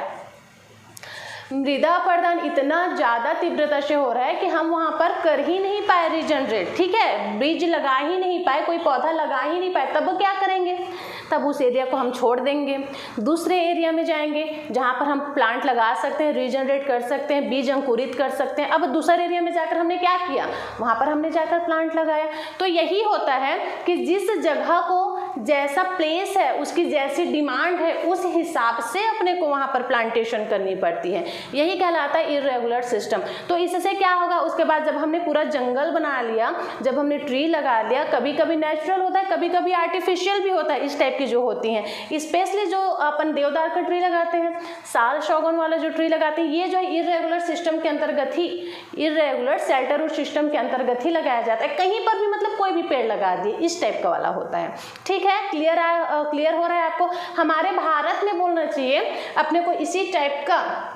मृदा अपरदन इतना ज़्यादा तीव्रता से हो रहा है कि हम वहाँ पर कर ही नहीं पाए रीजनरेट। ठीक है, बीज लगा ही नहीं पाए, कोई पौधा लगा ही नहीं पाए। तब क्या करेंगे? तब उस एरिया को हम छोड़ देंगे, दूसरे एरिया में जाएंगे जहाँ पर हम प्लांट लगा सकते हैं, रीजनरेट कर सकते हैं, बीज अंकुरित कर सकते हैं। अब दूसरे एरिया में जाकर हमने क्या किया? वहाँ पर हमने जाकर प्लांट लगाया। तो यही होता है कि जिस जगह को जैसा प्लेस है, उसकी जैसी डिमांड है, उस हिसाब से अपने को वहाँ पर प्लांटेशन करनी पड़ती है। यही कहलाता है इर्रेगुलर सिस्टम। तो इससे क्या होगा? उसके बाद जब हमने पूरा जंगल बना लिया, जब हमने ट्री लगा दिया, कभी कभी नेचुरल होता है, कभी कभी आर्टिफिशियल भी होता है, इस टाइप की जो होती हैं। स्पेशली जो अपन देवदार का ट्री लगाते हैं, साल शौगन वाला जो ट्री लगाते हैं, ये जो है इर्रेगुलर सिस्टम के अंतर्गत ही, इर्रेगुलर शेल्टर वुड सिस्टम के अंतर्गत ही लगाया जाता है। कहीं पर भी मतलब कोई भी पेड़ लगा दिए, इस टाइप का वाला होता है। ठीक है, क्लियर हो रहा है आपको? हमारे भारत में बोलना चाहिए अपने को इसी टाइप का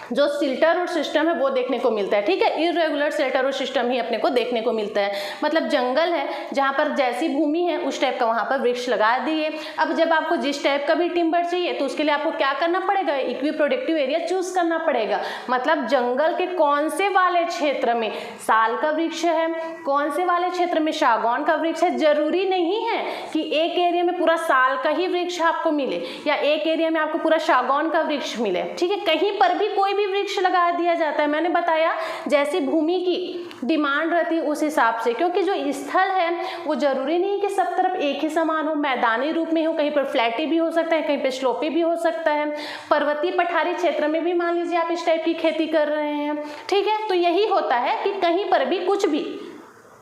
जो शेल्टर वुड सिस्टम है वो देखने को मिलता है। ठीक है, इर्रेगुलर शेल्टर वुड सिस्टम ही अपने को देखने को मिलता है। मतलब जंगल है जहाँ पर जैसी भूमि है उस टाइप का वहाँ पर वृक्ष लगा दिए। अब जब आपको जिस टाइप का भी टिम्बर चाहिए तो उसके लिए आपको क्या करना पड़ेगा? इक्वी प्रोडक्टिव एरिया चूज करना पड़ेगा। मतलब जंगल के कौन से वाले क्षेत्र में साल का वृक्ष है, कौन से वाले क्षेत्र में सागौन का वृक्ष है। जरूरी नहीं है कि एक एरिया में पूरा साल का ही वृक्ष आपको मिले या एक एरिया में आपको पूरा सागौन का वृक्ष मिले। ठीक है, कहीं पर भी कोई भी वृक्ष लगा दिया जाता है। मैंने बताया जैसी भूमि की डिमांड रहती है उस हिसाब से, क्योंकि जो स्थल है वो जरूरी नहीं कि सब तरफ एक ही समान हो, मैदानी रूप में हो, कहीं पर फ्लैटी भी हो सकता है, कहीं पर स्लोपी भी हो सकता है, पर्वतीय पठारी क्षेत्र में भी मान लीजिए आप इस टाइप की खेती कर रहे हैं। ठीक है, तो यही होता है कि कहीं पर भी कुछ भी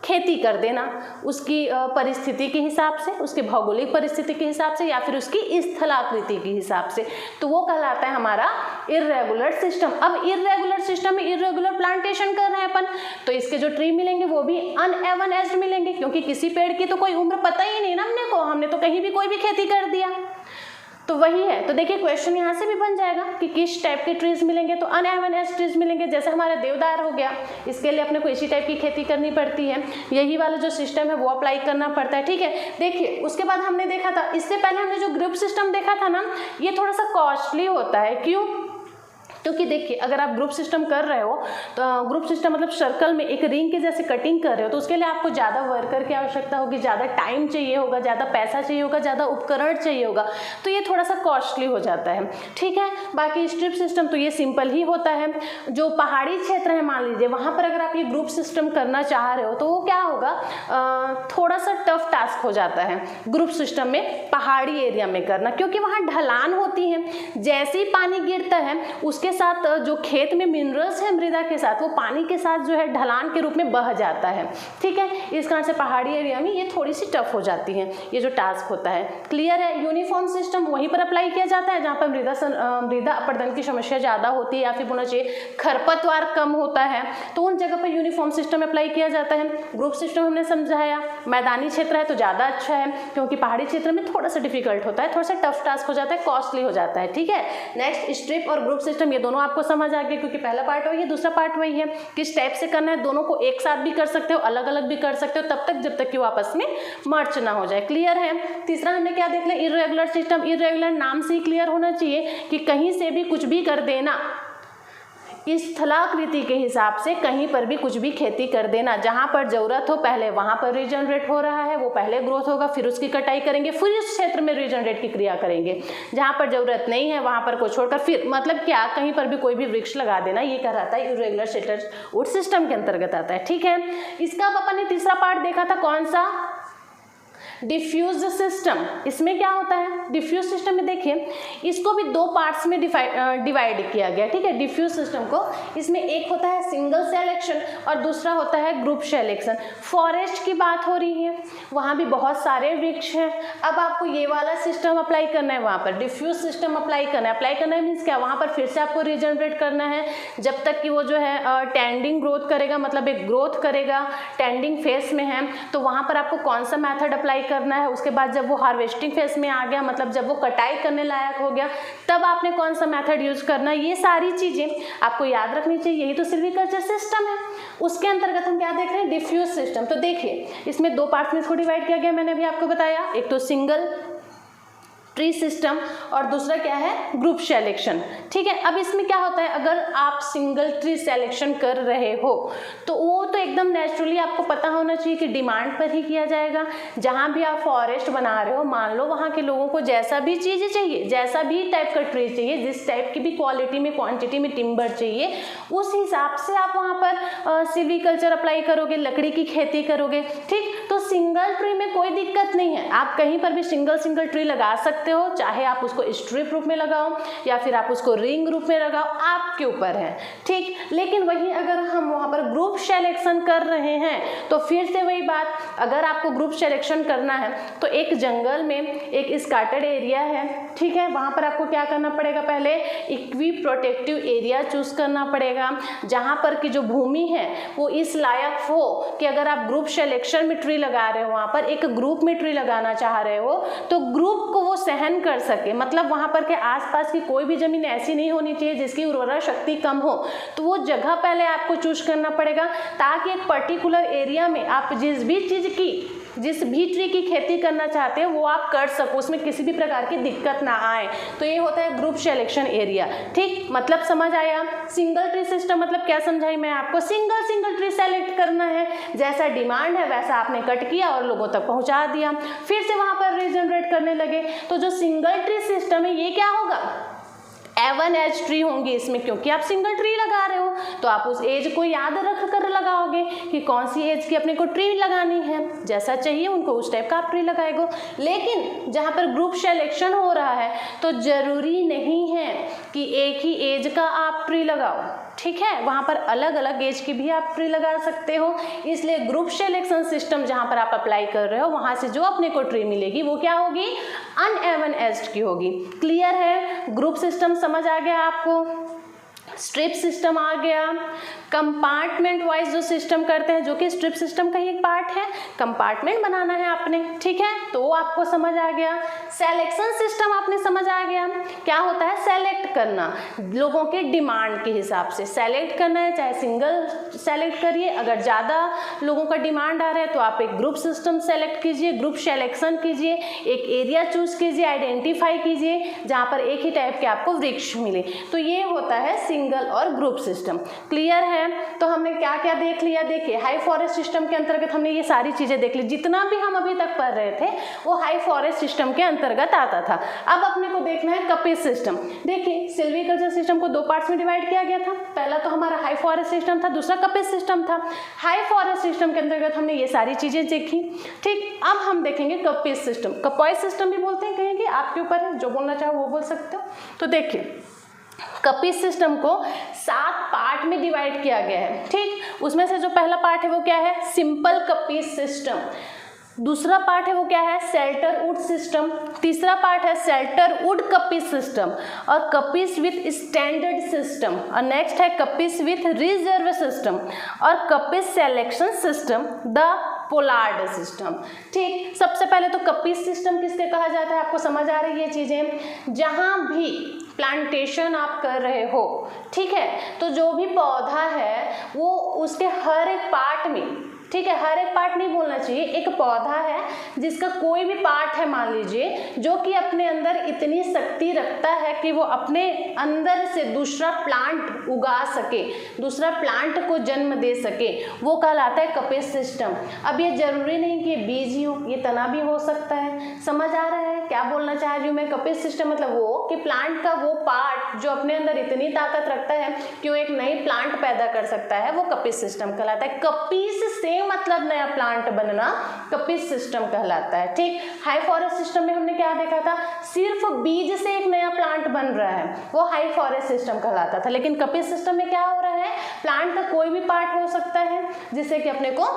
खेती कर देना उसकी परिस्थिति के हिसाब से, उसकी भौगोलिक परिस्थिति के हिसाब से या फिर उसकी स्थलाकृति के हिसाब से, तो वो कहलाता है हमारा इर्रेगुलर सिस्टम। अब इर्रेगुलर सिस्टम में इर्रेगुलर प्लांटेशन कर रहे हैं अपन, तो इसके जो ट्री मिलेंगे वो भी अनएवन एज्ड मिलेंगे, क्योंकि किसी पेड़ की तो कोई उम्र पता ही नहीं ना हमने तो कहीं भी कोई भी खेती कर दिया। तो वही है। तो देखिए क्वेश्चन यहाँ से भी बन जाएगा कि किस टाइप के ट्रीज मिलेंगे, तो अनएवन एज ट्रीज मिलेंगे। जैसे हमारा देवदार हो गया, इसके लिए अपने को इसी टाइप की खेती करनी पड़ती है, यही वाला जो सिस्टम है वो अप्लाई करना पड़ता है। ठीक है, देखिए उसके बाद हमने देखा था, इससे पहले हमने जो ग्रुप सिस्टम देखा था ना, ये थोड़ा सा कॉस्टली होता है। क्यों? क्योंकि देखिए अगर आप ग्रुप सिस्टम कर रहे हो तो ग्रुप सिस्टम मतलब सर्कल में एक रिंग के जैसे कटिंग कर रहे हो, तो उसके लिए आपको ज़्यादा वर्कर की आवश्यकता होगी, ज़्यादा टाइम चाहिए होगा, ज़्यादा पैसा चाहिए होगा, ज़्यादा उपकरण चाहिए होगा, तो ये थोड़ा सा कॉस्टली हो जाता है। ठीक है, बाकी स्ट्रिप सिस्टम तो ये सिंपल ही होता है। जो पहाड़ी क्षेत्र है मान लीजिए, वहाँ पर अगर आप ये ग्रुप सिस्टम करना चाह रहे हो तो वो क्या होगा, थोड़ा सा टफ टास्क हो जाता है ग्रुप सिस्टम में पहाड़ी एरिया में करना, क्योंकि वहाँ ढलान होती है। जैसे ही पानी गिरता है उसके साथ जो खेत में मिनरल्स है मृदा के साथ, वो पानी के साथ जो है ढलान के रूप में बह जाता है। ठीक है, इस कारण से पहाड़ी एरिया में ये थोड़ी सी टफ हो जाती है ये जो टास्क होता है। क्लियर है? यूनिफॉर्म सिस्टम वहीं पर अप्लाई किया जाता है जहाँ पर मृदा अपरदन की समस्या ज़्यादा होती है या फिर बोलना चाहिए खरपतवार कम होता है, तो उन जगह पर यूनिफॉर्म सिस्टम अप्लाई किया जाता है। ग्रुप सिस्टम हमने समझाया, मैदानी क्षेत्र है तो ज़्यादा अच्छा है, क्योंकि पहाड़ी क्षेत्र में थोड़ा सा डिफिकल्ट होता है, थोड़ा सा टफ टास्क हो जाता है, कॉस्टली हो जाता है। ठीक है, नेक्स्ट स्ट्रिप और ग्रुप सिस्टम, ये दोनों आपको समझ आ गया, क्योंकि पहला पार्ट वही है, दूसरा पार्ट वही है। किस टाइप से करना है, दोनों को एक साथ भी कर सकते हो, अलग अलग भी कर सकते हो, तब तक जब तक कि वो आपस में मर्ज ना हो जाए। क्लियर है? तीसरा हमने क्या देख लिया, इर्रेगुलर सिस्टम। इर्रेगुलर नाम से ही क्लियर होना चाहिए कि कहीं से भी कुछ भी कर देना, स्थलाकृति के हिसाब से कहीं पर भी कुछ भी खेती कर देना, जहाँ पर ज़रूरत हो पहले वहाँ पर रीजनरेट हो रहा है वो पहले ग्रोथ होगा, फिर उसकी कटाई करेंगे, फिर उस क्षेत्र में रीजनरेट की क्रिया करेंगे। जहाँ पर ज़रूरत नहीं है वहाँ पर को छोड़कर फिर मतलब क्या कहीं पर भी कोई भी वृक्ष लगा देना, ये क्या रहता है इरेगुलर शेल्टरहुड सिस्टम के अंतर्गत आता है। ठीक है, इसका अब अपन ने तीसरा पार्ट देखा था, कौन सा? Diffuse system. इसमें क्या होता है डिफ्यूज सिस्टम में, देखिए इसको भी दो पार्ट्स में डिवाइड किया गया। ठीक है, डिफ्यूज सिस्टम को, इसमें एक होता है सिंगल सेलेक्शन और दूसरा होता है ग्रुप सेलेक्शन। फॉरेस्ट की बात हो रही है, वहाँ भी बहुत सारे वृक्ष हैं। अब आपको ये वाला सिस्टम अप्लाई करना है, वहाँ पर डिफ्यूज सिस्टम अप्लाई करना है। अप्लाई करना है मीन्स क्या, वहाँ पर फिर से आपको रीजनरेट करना है जब तक कि वो जो है टेंडिंग ग्रोथ करेगा, मतलब एक ग्रोथ करेगा, टेंडिंग फेस में है तो वहाँ पर आपको कौन सा मेथड अप्लाई करना है। उसके बाद जब वो हार्वेस्टिंग फेज में आ गया, मतलब जब वो कटाई करने लायक हो गया, तब आपने कौन सा मेथड यूज करना है। ये सारी चीजें आपको याद रखनी चाहिए। यही तो सिल्वीकल्चर सिस्टम है। उसके अंतर्गत हम क्या देख रहे हैं डिफ्यूज सिस्टम। तो देखिए इसमें दो पार्ट्स में इसको डिवाइड किया गया, मैंने अभी आपको बताया, एक तो सिंगल ट्री सिस्टम और दूसरा क्या है ग्रुप सेलेक्शन। ठीक है, अब इसमें क्या होता है, अगर आप सिंगल ट्री सेलेक्शन कर रहे हो तो वो तो एकदम नेचुरली आपको पता होना चाहिए कि डिमांड पर ही किया जाएगा। जहाँ भी आप फॉरेस्ट बना रहे हो, मान लो वहाँ के लोगों को जैसा भी चीज़ चाहिए, जैसा भी टाइप का ट्री चाहिए, जिस टाइप की भी क्वालिटी में क्वांटिटी में टिम्बर चाहिए, उस हिसाब से आप वहाँ पर सिल्वीकल्चर अप्लाई करोगे, लकड़ी की खेती करोगे। ठीक, तो सिंगल ट्री में कोई दिक्कत नहीं है, आप कहीं पर भी सिंगल ट्री लगा सकते हो, चाहे आप उसको स्ट्रिप रूप में लगाओ या फिर आप उसको रिंग रूप में लगाओ, आपके ऊपर है। ठीक, लेकिन वही अगर हम वहाँ पर ग्रुप सेलेक्शन कर रहे हैं तो फिर से वही बात, अगर आपको ग्रुप सेलेक्शन करना है तो एक जंगल में एक स्कैटर्ड एरिया है, ठीक है, वहाँ पर आपको क्या करना पड़ेगा, पहले इक्वी प्रोटेक्टिव एरिया चूज करना पड़ेगा, जहाँ पर की जो भूमि है वो इस लायक हो कि अगर आप ग्रुप सेलेक्शन में ट्री लगा रहे हो, वहाँ पर एक ग्रुप में ट्री लगाना चाह रहे हो तो ग्रुप को वो सहन कर सके। मतलब वहाँ पर के आसपास की कोई भी जमीन ऐसी नहीं होनी चाहिए जिसकी उर्वरा शक्ति कम हो, तो वो जगह पहले आपको चूज करना पड़ेगा ताकि एक पर्टिकुलर एरिया में आप जिस भी ट्री की खेती करना चाहते हो वो आप कर सको, उसमें किसी भी प्रकार की दिक्कत ना आए। तो ये होता है ग्रुप सेलेक्शन एरिया। ठीक, मतलब समझ आया। सिंगल ट्री सिस्टम मतलब क्या समझाई मैं आपको, सिंगल ट्री सेलेक्ट करना है, जैसा डिमांड है वैसा आपने कट किया और लोगों तक पहुंचा दिया, फिर से वहां पर रीजनरेट करने लगे। तो जो सिंगल ट्री सिस्टम है ये क्या होगा, A1 एज ट्री होंगी इसमें, क्योंकि आप सिंगल ट्री लगा रहे हो तो आप उस एज को याद रख कर लगाओगे कि कौन सी एज की अपने को ट्री लगानी है, जैसा चाहिए उनको उस टाइप का आप ट्री लगाएगो। लेकिन जहाँ पर ग्रुप सिलेक्शन हो रहा है तो जरूरी नहीं है कि एक ही एज का आप ट्री लगाओ, ठीक है, वहाँ पर अलग अलग एज की भी आप ट्री लगा सकते हो। इसलिए ग्रुप सिलेक्शन सिस्टम जहाँ पर आप अप्लाई कर रहे हो वहाँ से जो अपने को ट्री मिलेगी वो क्या होगी, अनएवन एज्ड की होगी। क्लियर है, ग्रुप सिस्टम समझ आ गया आपको, स्ट्रिप सिस्टम आ गया, कंपार्टमेंट वाइज जो सिस्टम करते हैं जो कि स्ट्रिप सिस्टम का ही एक पार्ट है, कंपार्टमेंट बनाना है आपने, ठीक है, तो वो आपको समझ आ गया। सेलेक्शन सिस्टम आपने समझ आ गया, क्या होता है सेलेक्ट करना, लोगों के डिमांड के हिसाब से सेलेक्ट करना है, चाहे सिंगल सेलेक्ट करिए, अगर ज़्यादा लोगों का डिमांड आ रहा है तो आप एक ग्रुप सिस्टम सेलेक्ट कीजिए, ग्रुप सेलेक्शन कीजिए, एक एरिया चूज कीजिए, आइडेंटिफाई कीजिए जहाँ पर एक ही टाइप के आपको वृक्ष मिले। तो ये होता है सिंगल और ग्रुप सिस्टम। क्लियर है, तो हमने क्या क्या देख लिया, देखिए हाई फॉरेस्ट सिस्टम के अंतर्गत हमने ये सारी चीजें देख ली, जितना भी हम अभी तक पढ़ रहे थे वो हाई फॉरेस्ट सिस्टम के अंतर्गत आता था। अब अपने को देखना है कपिस सिस्टम। देखिए सिल्वीकल्चर सिस्टम को दो पार्ट्स में डिवाइड किया गया था, पहला तो हमारा हाई फॉरेस्ट सिस्टम था, दूसरा कपिस सिस्टम था। हाई फॉरेस्ट सिस्टम के अंतर्गत हमने ये सारी चीजें देखी, ठीक। अब हम देखेंगे कपिस सिस्टम, कपॉइस सिस्टम भी बोलते हैं, कहेंगे आपके ऊपर है, जो बोलना चाहो वो बोल सकते हो। तो देखिए कपिस सिस्टम को 7 पार्ट में डिवाइड किया गया है, ठीक। उसमें से जो पहला पार्ट है वो क्या है, सिंपल कपिस सिस्टम, दूसरा पार्ट है वो क्या है, शेल्टरवुड सिस्टम, तीसरा पार्ट है शेल्टरवुड कपिस सिस्टम और कपिस विथ स्टैंडर्ड सिस्टम, और नेक्स्ट है कपिस विथ रिजर्व सिस्टम और coppice selection system, the pollard system, ठीक। सबसे पहले तो कपिस सिस्टम किसके कहा जाता है, आपको समझ आ रही है चीजें। जहां भी प्लांटेशन आप कर रहे हो, ठीक है, तो जो भी पौधा है वो उसके हर एक पार्ट में, ठीक है, हर एक पार्ट नहीं बोलना चाहिए। एक पौधा है जिसका कोई भी पार्ट है मान लीजिए जो कि अपने अंदर इतनी शक्ति रखता है कि वो अपने अंदर से दूसरा प्लांट उगा सके, दूसरा प्लांट को जन्म दे सके, वो कहलाता है कपिस सिस्टम। अब ये जरूरी नहीं कि बीज ही हो, ये तना भी हो सकता है। समझ आ रहा है क्या बोलना चाह रही हूँ मैं? कपिस सिस्टम मतलब वो कि प्लांट का वो पार्ट जो अपने अंदर इतनी ताकत रखता है कि वो एक नई प्लांट पैदा कर सकता है, वो कपिस सिस्टम कहलाता है। कपिस से मतलब नया प्लांट बनना कपिस सिस्टम कहलाता है। ठीक, हाई फॉरेस्ट सिस्टम में हमने क्या देखा था? सिर्फ बीज से एक नया प्लांट बन रहा है, वो हाई फॉरेस्ट सिस्टम कहलाता था। लेकिन कपिस सिस्टम में क्या हो रहा है? प्लांट का कोई भी पार्ट हो सकता है जिससे कि अपने को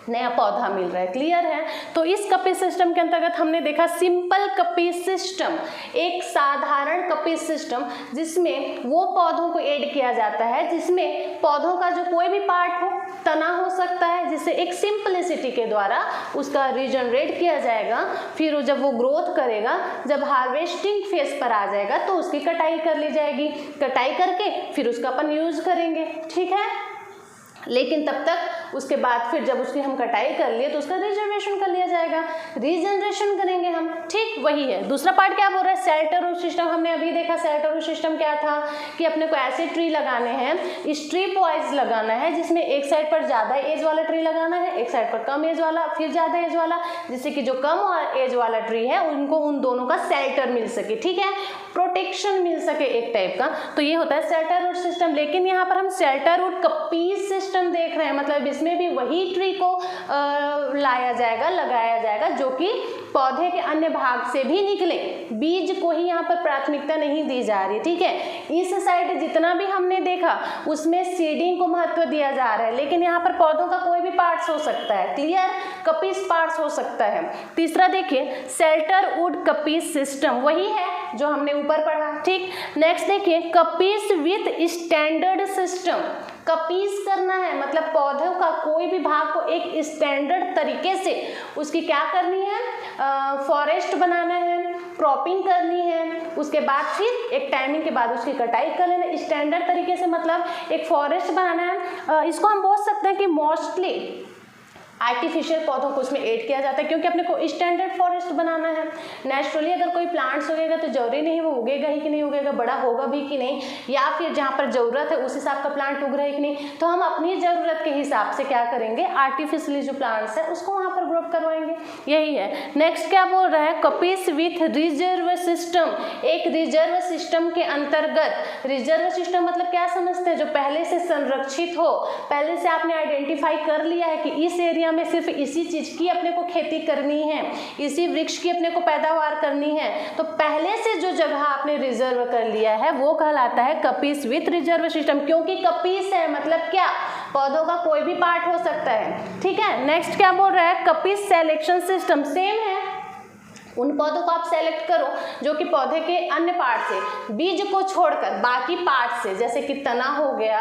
नया पौधा मिल रहा है। क्लियर है? तो इस कपिस सिस्टम के अंतर्गत हमने देखा सिंपल कपिस सिस्टम, एक साधारण कपिस सिस्टम जिसमें वो पौधों को ऐड किया जाता है जिसमें पौधों का जो कोई भी पार्ट हो, तना हो सकता है, जिससे एक सिंपलिसिटी के द्वारा उसका रीजनरेट किया जाएगा। फिर जब वो ग्रोथ करेगा, जब हार्वेस्टिंग फेज पर आ जाएगा तो उसकी कटाई कर ली जाएगी। कटाई करके फिर उसका अपन यूज करेंगे। ठीक है, लेकिन तब तक उसके बाद फिर जब उसकी हम कटाई कर लिए तो उसका रिजर्वेशन कर लिया जाएगा, रीजनरेशन करेंगे हम। ठीक, वही है। दूसरा पार्ट क्या बोल रहा है? Shelter root system. हमने अभी देखा सेल्टर रूट सिस्टम क्या था कि अपने को ऐसे ट्री लगाने हैं, स्ट्रिप वाइज लगाना है, जिसमें एक साइड पर ज़्यादा एज वाला ट्री लगाना है, एक साइड पर कम एज वाला, फिर ज़्यादा एज वाला, जिससे कि जो कम एज वाला ट्री है उनको उन दोनों का शेल्टर मिल सके। ठीक है, प्रोटेक्शन मिल सके एक टाइप का। तो ये होता है शेल्टर रूट सिस्टम। लेकिन यहाँ पर हम शेल्टर रूट कपिस सिस्टम देख रहे हैं, मतलब इसमें भी वही ट्री को लाया जाएगा, लगाया जाएगा जो कि पौधे के अन्य भाग से भी निकले, बीज को ही यहाँ पर प्राथमिकता नहीं दी जा रही। ठीक है, इस साइड जितना भी हमने देखा उसमें सीडिंग को महत्व दिया जा रहा है, लेकिन यहाँ पर पौधों का कोई भी पार्ट्स हो सकता है। क्लियर? कपिस पार्ट्स हो सकता है। तीसरा देखिए शेल्टर वुड कपिस सिस्टम, वही है जो हमने ऊपर पढ़ा। ठीक, नेक्स्ट देखिए कपिस विथ स्टैंडर्ड सिस्टम। कपिस करना है मतलब पौधों का कोई भी भाग को एक स्टैंडर्ड तरीके से उसकी क्या करनी है? फॉरेस्ट बनाना है, क्रॉपिंग करनी है, उसके बाद फिर एक टाइमिंग के बाद उसकी कटाई कर लेना। स्टैंडर्ड तरीके से मतलब एक फॉरेस्ट बनाना है। इसको हम बोल सकते हैं कि मोस्टली आर्टिफिशियल पौधों को उसमें ऐड किया जाता है, क्योंकि अपने को स्टैंडर्ड फॉरेस्ट बनाना है। नेचुरली अगर कोई प्लांट्स उगेगा तो जरूरी नहीं वो उगेगा ही कि नहीं उगेगा, बड़ा होगा भी कि नहीं, या फिर जहाँ पर ज़रूरत है उस हिसाब का प्लांट उग रहा है कि नहीं। तो हम अपनी ज़रूरत के हिसाब से क्या करेंगे? आर्टिफिशियली जो प्लांट्स है उसको वहाँ पर ग्रो करवाएंगे। यही है। नेक्स्ट क्या बोल रहा है? Coppice with reserve system. एक रिजर्व सिस्टम के अंतर्गत, रिजर्व सिस्टम मतलब क्या समझते हैं? जो पहले से संरक्षित हो, पहले से आपने आइडेंटिफाई कर लिया है कि इस एरिया में सिर्फ इसी चीज की अपने को खेती करनी है, इसी वृक्ष की अपने को पैदावार करनी है, तो पहले से जो जगह आपने रिजर्व कर लिया है वो कहलाता है कपिस विथ रिजर्व सिस्टम। क्योंकि कपिस है मतलब क्या? पौधों का कोई भी पार्ट हो सकता है। ठीक है, नेक्स्ट क्या बोल रहा है? कपिस सिलेक्शन सिस्टम। सेम है, उन पौधों को आप सेलेक्ट करो जो कि पौधे के अन्य पार्ट से, बीज को छोड़कर बाकी पार्ट से, जैसे कि तना हो गया,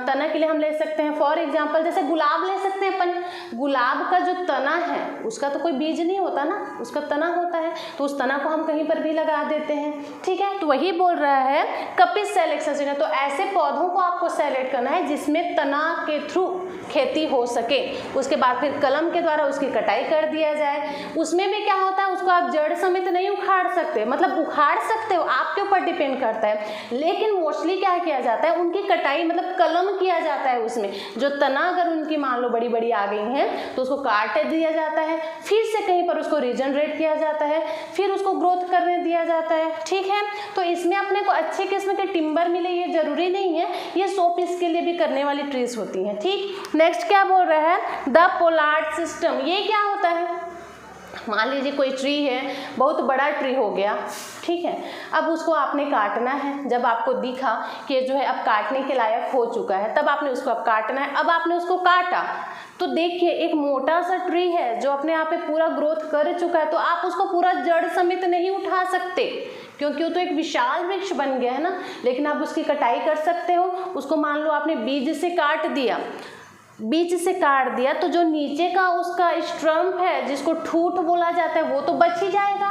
तना के लिए हम ले सकते हैं फॉर एग्जांपल जैसे गुलाब ले सकते हैं अपन। गुलाब का जो तना है उसका तो कोई बीज नहीं होता ना, उसका तना होता है, तो उस तना को हम कहीं पर भी लगा देते हैं। ठीक है, तो वही बोल रहा है कपिस सिलेक्शन सिस्टम। तो ऐसे पौधों को आपको सेलेक्ट करना है जिसमें तना के थ्रू खेती हो सके, उसके बाद फिर कलम के द्वारा उसकी कटाई कर दिया जाए। उसमें भी क्या होता है, उसको आप जड़ समेत नहीं उखाड़ सकते, मतलब उखाड़ सकते हो, आपके ऊपर डिपेंड करता है, लेकिन मोस्टली क्या किया जाता है, उनकी कटाई मतलब कलम किया जाता है। उसमें जो तना अगर उनकी मान लो बड़ी बड़ी आ गई हैं तो उसको काट दिया जाता है, फिर से कहीं पर उसको रीजनरेट किया जाता है, फिर उसको ग्रोथ करने दिया जाता है। ठीक है, तो इसमें अपने को अच्छे किस्म के टिम्बर मिले ये जरूरी नहीं है, ये 100 पीस के लिए भी करने वाली ट्रीज होती हैं। ठीक, नेक्स्ट क्या बोल रहा है? The pollard system. ये क्या होता है? मान लीजिए कोई ट्री है, बहुत बड़ा ट्री हो गया, ठीक है, अब उसको आपने काटना है। जब आपको दिखा कि जो है अब काटने के लायक हो चुका है, तब आपने उसको अब काटना है। अब आपने उसको काटा तो देखिए एक मोटा सा ट्री है जो अपने आप पे पूरा ग्रोथ कर चुका है, तो आप उसको पूरा जड़ समेत नहीं उठा सकते क्योंकि वो तो एक विशाल वृक्ष बन गया है ना। लेकिन आप उसकी कटाई कर सकते हो। उसको मान लो आपने बीज से काट दिया, बीच से काट दिया तो जो नीचे का उसका स्टम्प है जिसको ठूठ बोला जाता है वो तो बच ही जाएगा।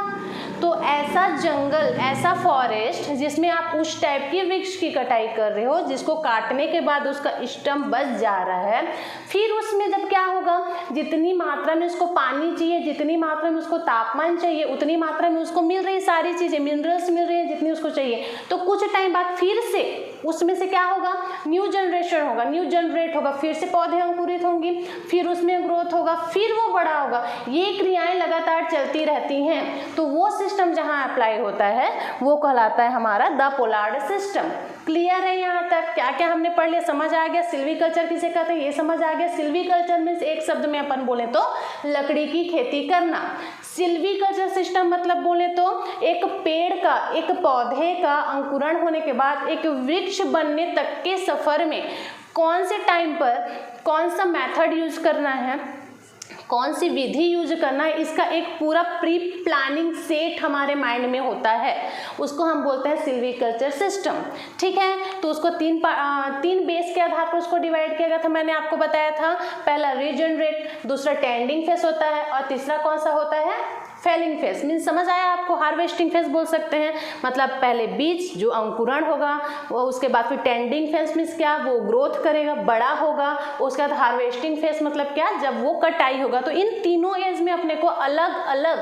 तो ऐसा जंगल, ऐसा फॉरेस्ट जिसमें आप उस टाइप की वृक्ष की कटाई कर रहे हो जिसको काटने के बाद उसका स्टम्प बच जा रहा है, फिर उसमें जब क्या होगा, जितनी मात्रा में उसको पानी चाहिए, जितनी मात्रा में उसको तापमान चाहिए, उतनी मात्रा में उसको मिल रही सारी चीज़ें, मिनरल्स मिल रही है जितनी उसको चाहिए, तो कुछ टाइम बाद फिर से उसमें से क्या होगा, न्यू जनरेशन होगा, न्यू जनरेट होगा, फिर से पौधे अंकुरित होंगी, फिर उसमें ग्रोथ होगा, फिर वो बड़ा होगा। ये क्रियाएं लगातार चलती रहती हैं। तो वो सिस्टम जहाँ अप्लाई होता है वो कहलाता है हमारा द पोलार्ड सिस्टम। क्लियर है यहाँ तक? क्या क्या हमने पढ़ लिया, समझ आ गया? सिल्वीकल्चर किसे कहते हैं ये समझ आ गया। सिल्वीकल्चर मीन्स एक शब्द में अपन बोले तो लकड़ी की खेती करना। सिल्वीकल्चर सिस्टम मतलब बोले तो एक पेड़ का, एक पौधे का अंकुरण होने के बाद एक वृक्ष बनने तक के सफर में कौन से टाइम पर कौन सा मेथड यूज करना है, कौन सी विधि यूज करना है, इसका एक पूरा प्री प्लानिंग सेट हमारे माइंड में होता है, उसको हम बोलते हैं सिल्वीकल्चर सिस्टम। ठीक है, तो उसको तीन बेस के आधार पर उसको डिवाइड किया गया था, मैंने आपको बताया था। पहला रीजनरेट, दूसरा टेंडिंग फेस होता है, और तीसरा कौन सा होता है, फेलिंग फेस। मीन्स समझ आया आपको? हार्वेस्टिंग फेस बोल सकते हैं, मतलब पहले बीज जो अंकुरण होगा, वो उसके बाद फिर टेंडिंग फेस मीन्स क्या, वो ग्रोथ करेगा, बड़ा होगा, उसके बाद हार्वेस्टिंग फेस मतलब क्या, जब वो कटाई होगा। तो इन तीनों एज में अपने को अलग अलग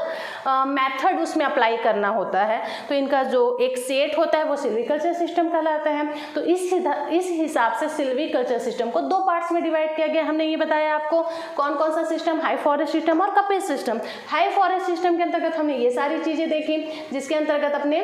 मेथड उसमें अप्लाई करना होता है। तो इनका जो एक सेट होता है वो सिल्वीकल्चर सिस्टम कहलाता है। तो इस हिसाब से सिल्वीकल्चर सिस्टम को दो पार्ट्स में डिवाइड किया गया। हमने ये बताया आपको कौन कौन सा सिस्टम, हाई फॉरेस्ट सिस्टम और कपिस सिस्टम। हाई फॉरेस्ट सिस्टम के अंतर्गत हमने ये सारी चीजें देखी, जिसके अंतर्गत अपने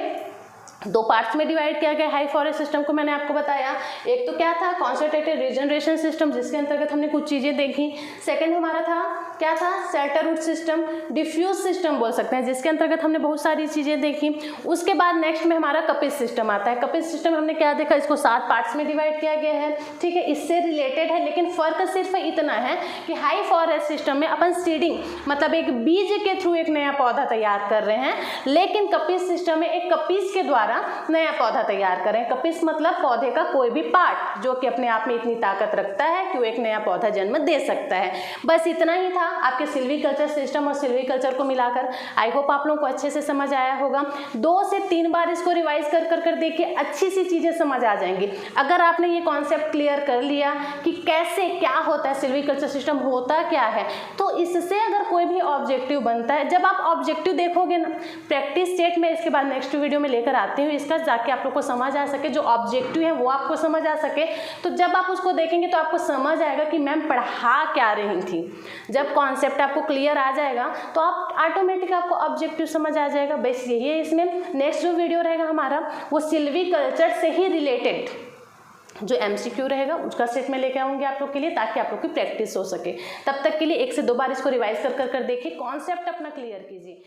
दो पार्ट्स में डिवाइड किया गया हाई फॉरेस्ट सिस्टम को। मैंने आपको बताया एक तो क्या था, कॉन्सेंट्रेटेड रीजनरेशन सिस्टम, जिसके अंतर्गत हमने कुछ चीजें देखी। सेकंड हमारा था क्या था, shelter root system, diffuse system बोल सकते हैं, जिसके अंतर्गत हमने बहुत सारी चीजें देखी। उसके बाद नेक्स्ट में हमारा कपिस सिस्टम आता है। कपिस सिस्टम हमने क्या देखा, इसको 7 पार्ट्स में डिवाइड किया गया है। ठीक है, इससे रिलेटेड है, लेकिन फर्क सिर्फ इतना है कि हाई फॉरेस्ट सिस्टम में अपन सीडिंग मतलब एक बीज के थ्रू एक नया पौधा तैयार कर रहे हैं, लेकिन कपिस सिस्टम में एक कपिस के द्वारा नया पौधा तैयार करें। कपिस मतलब पौधे का कोई भी पार्ट जो कि अपने आप में इतनी ताकत रखता है कि वो एक नया पौधा जन्म दे सकता है। बस इतना ही था आपके सिल्वीकल्चर सिस्टम और सिल्वीकल्चर को मिलाकर। आई होप आप लोगों को अच्छे से समझ आया होगा। 2 से 3 बार इसको रिवाइज कर देखिए, अच्छी सी चीजें समझ आ जाएंगी। अगर आपने ये कॉन्सेप्ट क्लियर कर लिया कि कैसे क्या होता है, सिल्वीकल्चर सिस्टम होता क्या है, तो इससे अगर कोई भी ऑब्जेक्टिव बनता है, जब आप ऑब्जेक्टिव देखोगे ना प्रैक्टिस सेट में, इसके बाद नेक्स्ट वीडियो में लेकर आती हूँ इसका, ताकि आप लोग को समझ आ सके, जो ऑब्जेक्टिव है वो आपको समझ आ सके। तो जब आप उसको देखेंगे तो आपको समझ आएगा कि मैम पढ़ा क्या रही थी। जब कॉन्सेप्ट आपको क्लियर आ जाएगा तो आप ऑटोमेटिक आपको ऑब्जेक्टिव समझ आ जाएगा। बस यही है इसमें। नेक्स्ट जो वीडियो रहेगा हमारा वो सिल्वीकल्चर से ही रिलेटेड जो MCQ रहेगा उसका सेट में लेके आऊंगी आप लोग के लिए, ताकि आप लोग की प्रैक्टिस हो सके। तब तक के लिए 1 से 2 बार इसको रिवाइज कर देखिए, कॉन्सेप्ट अपना क्लियर कीजिए।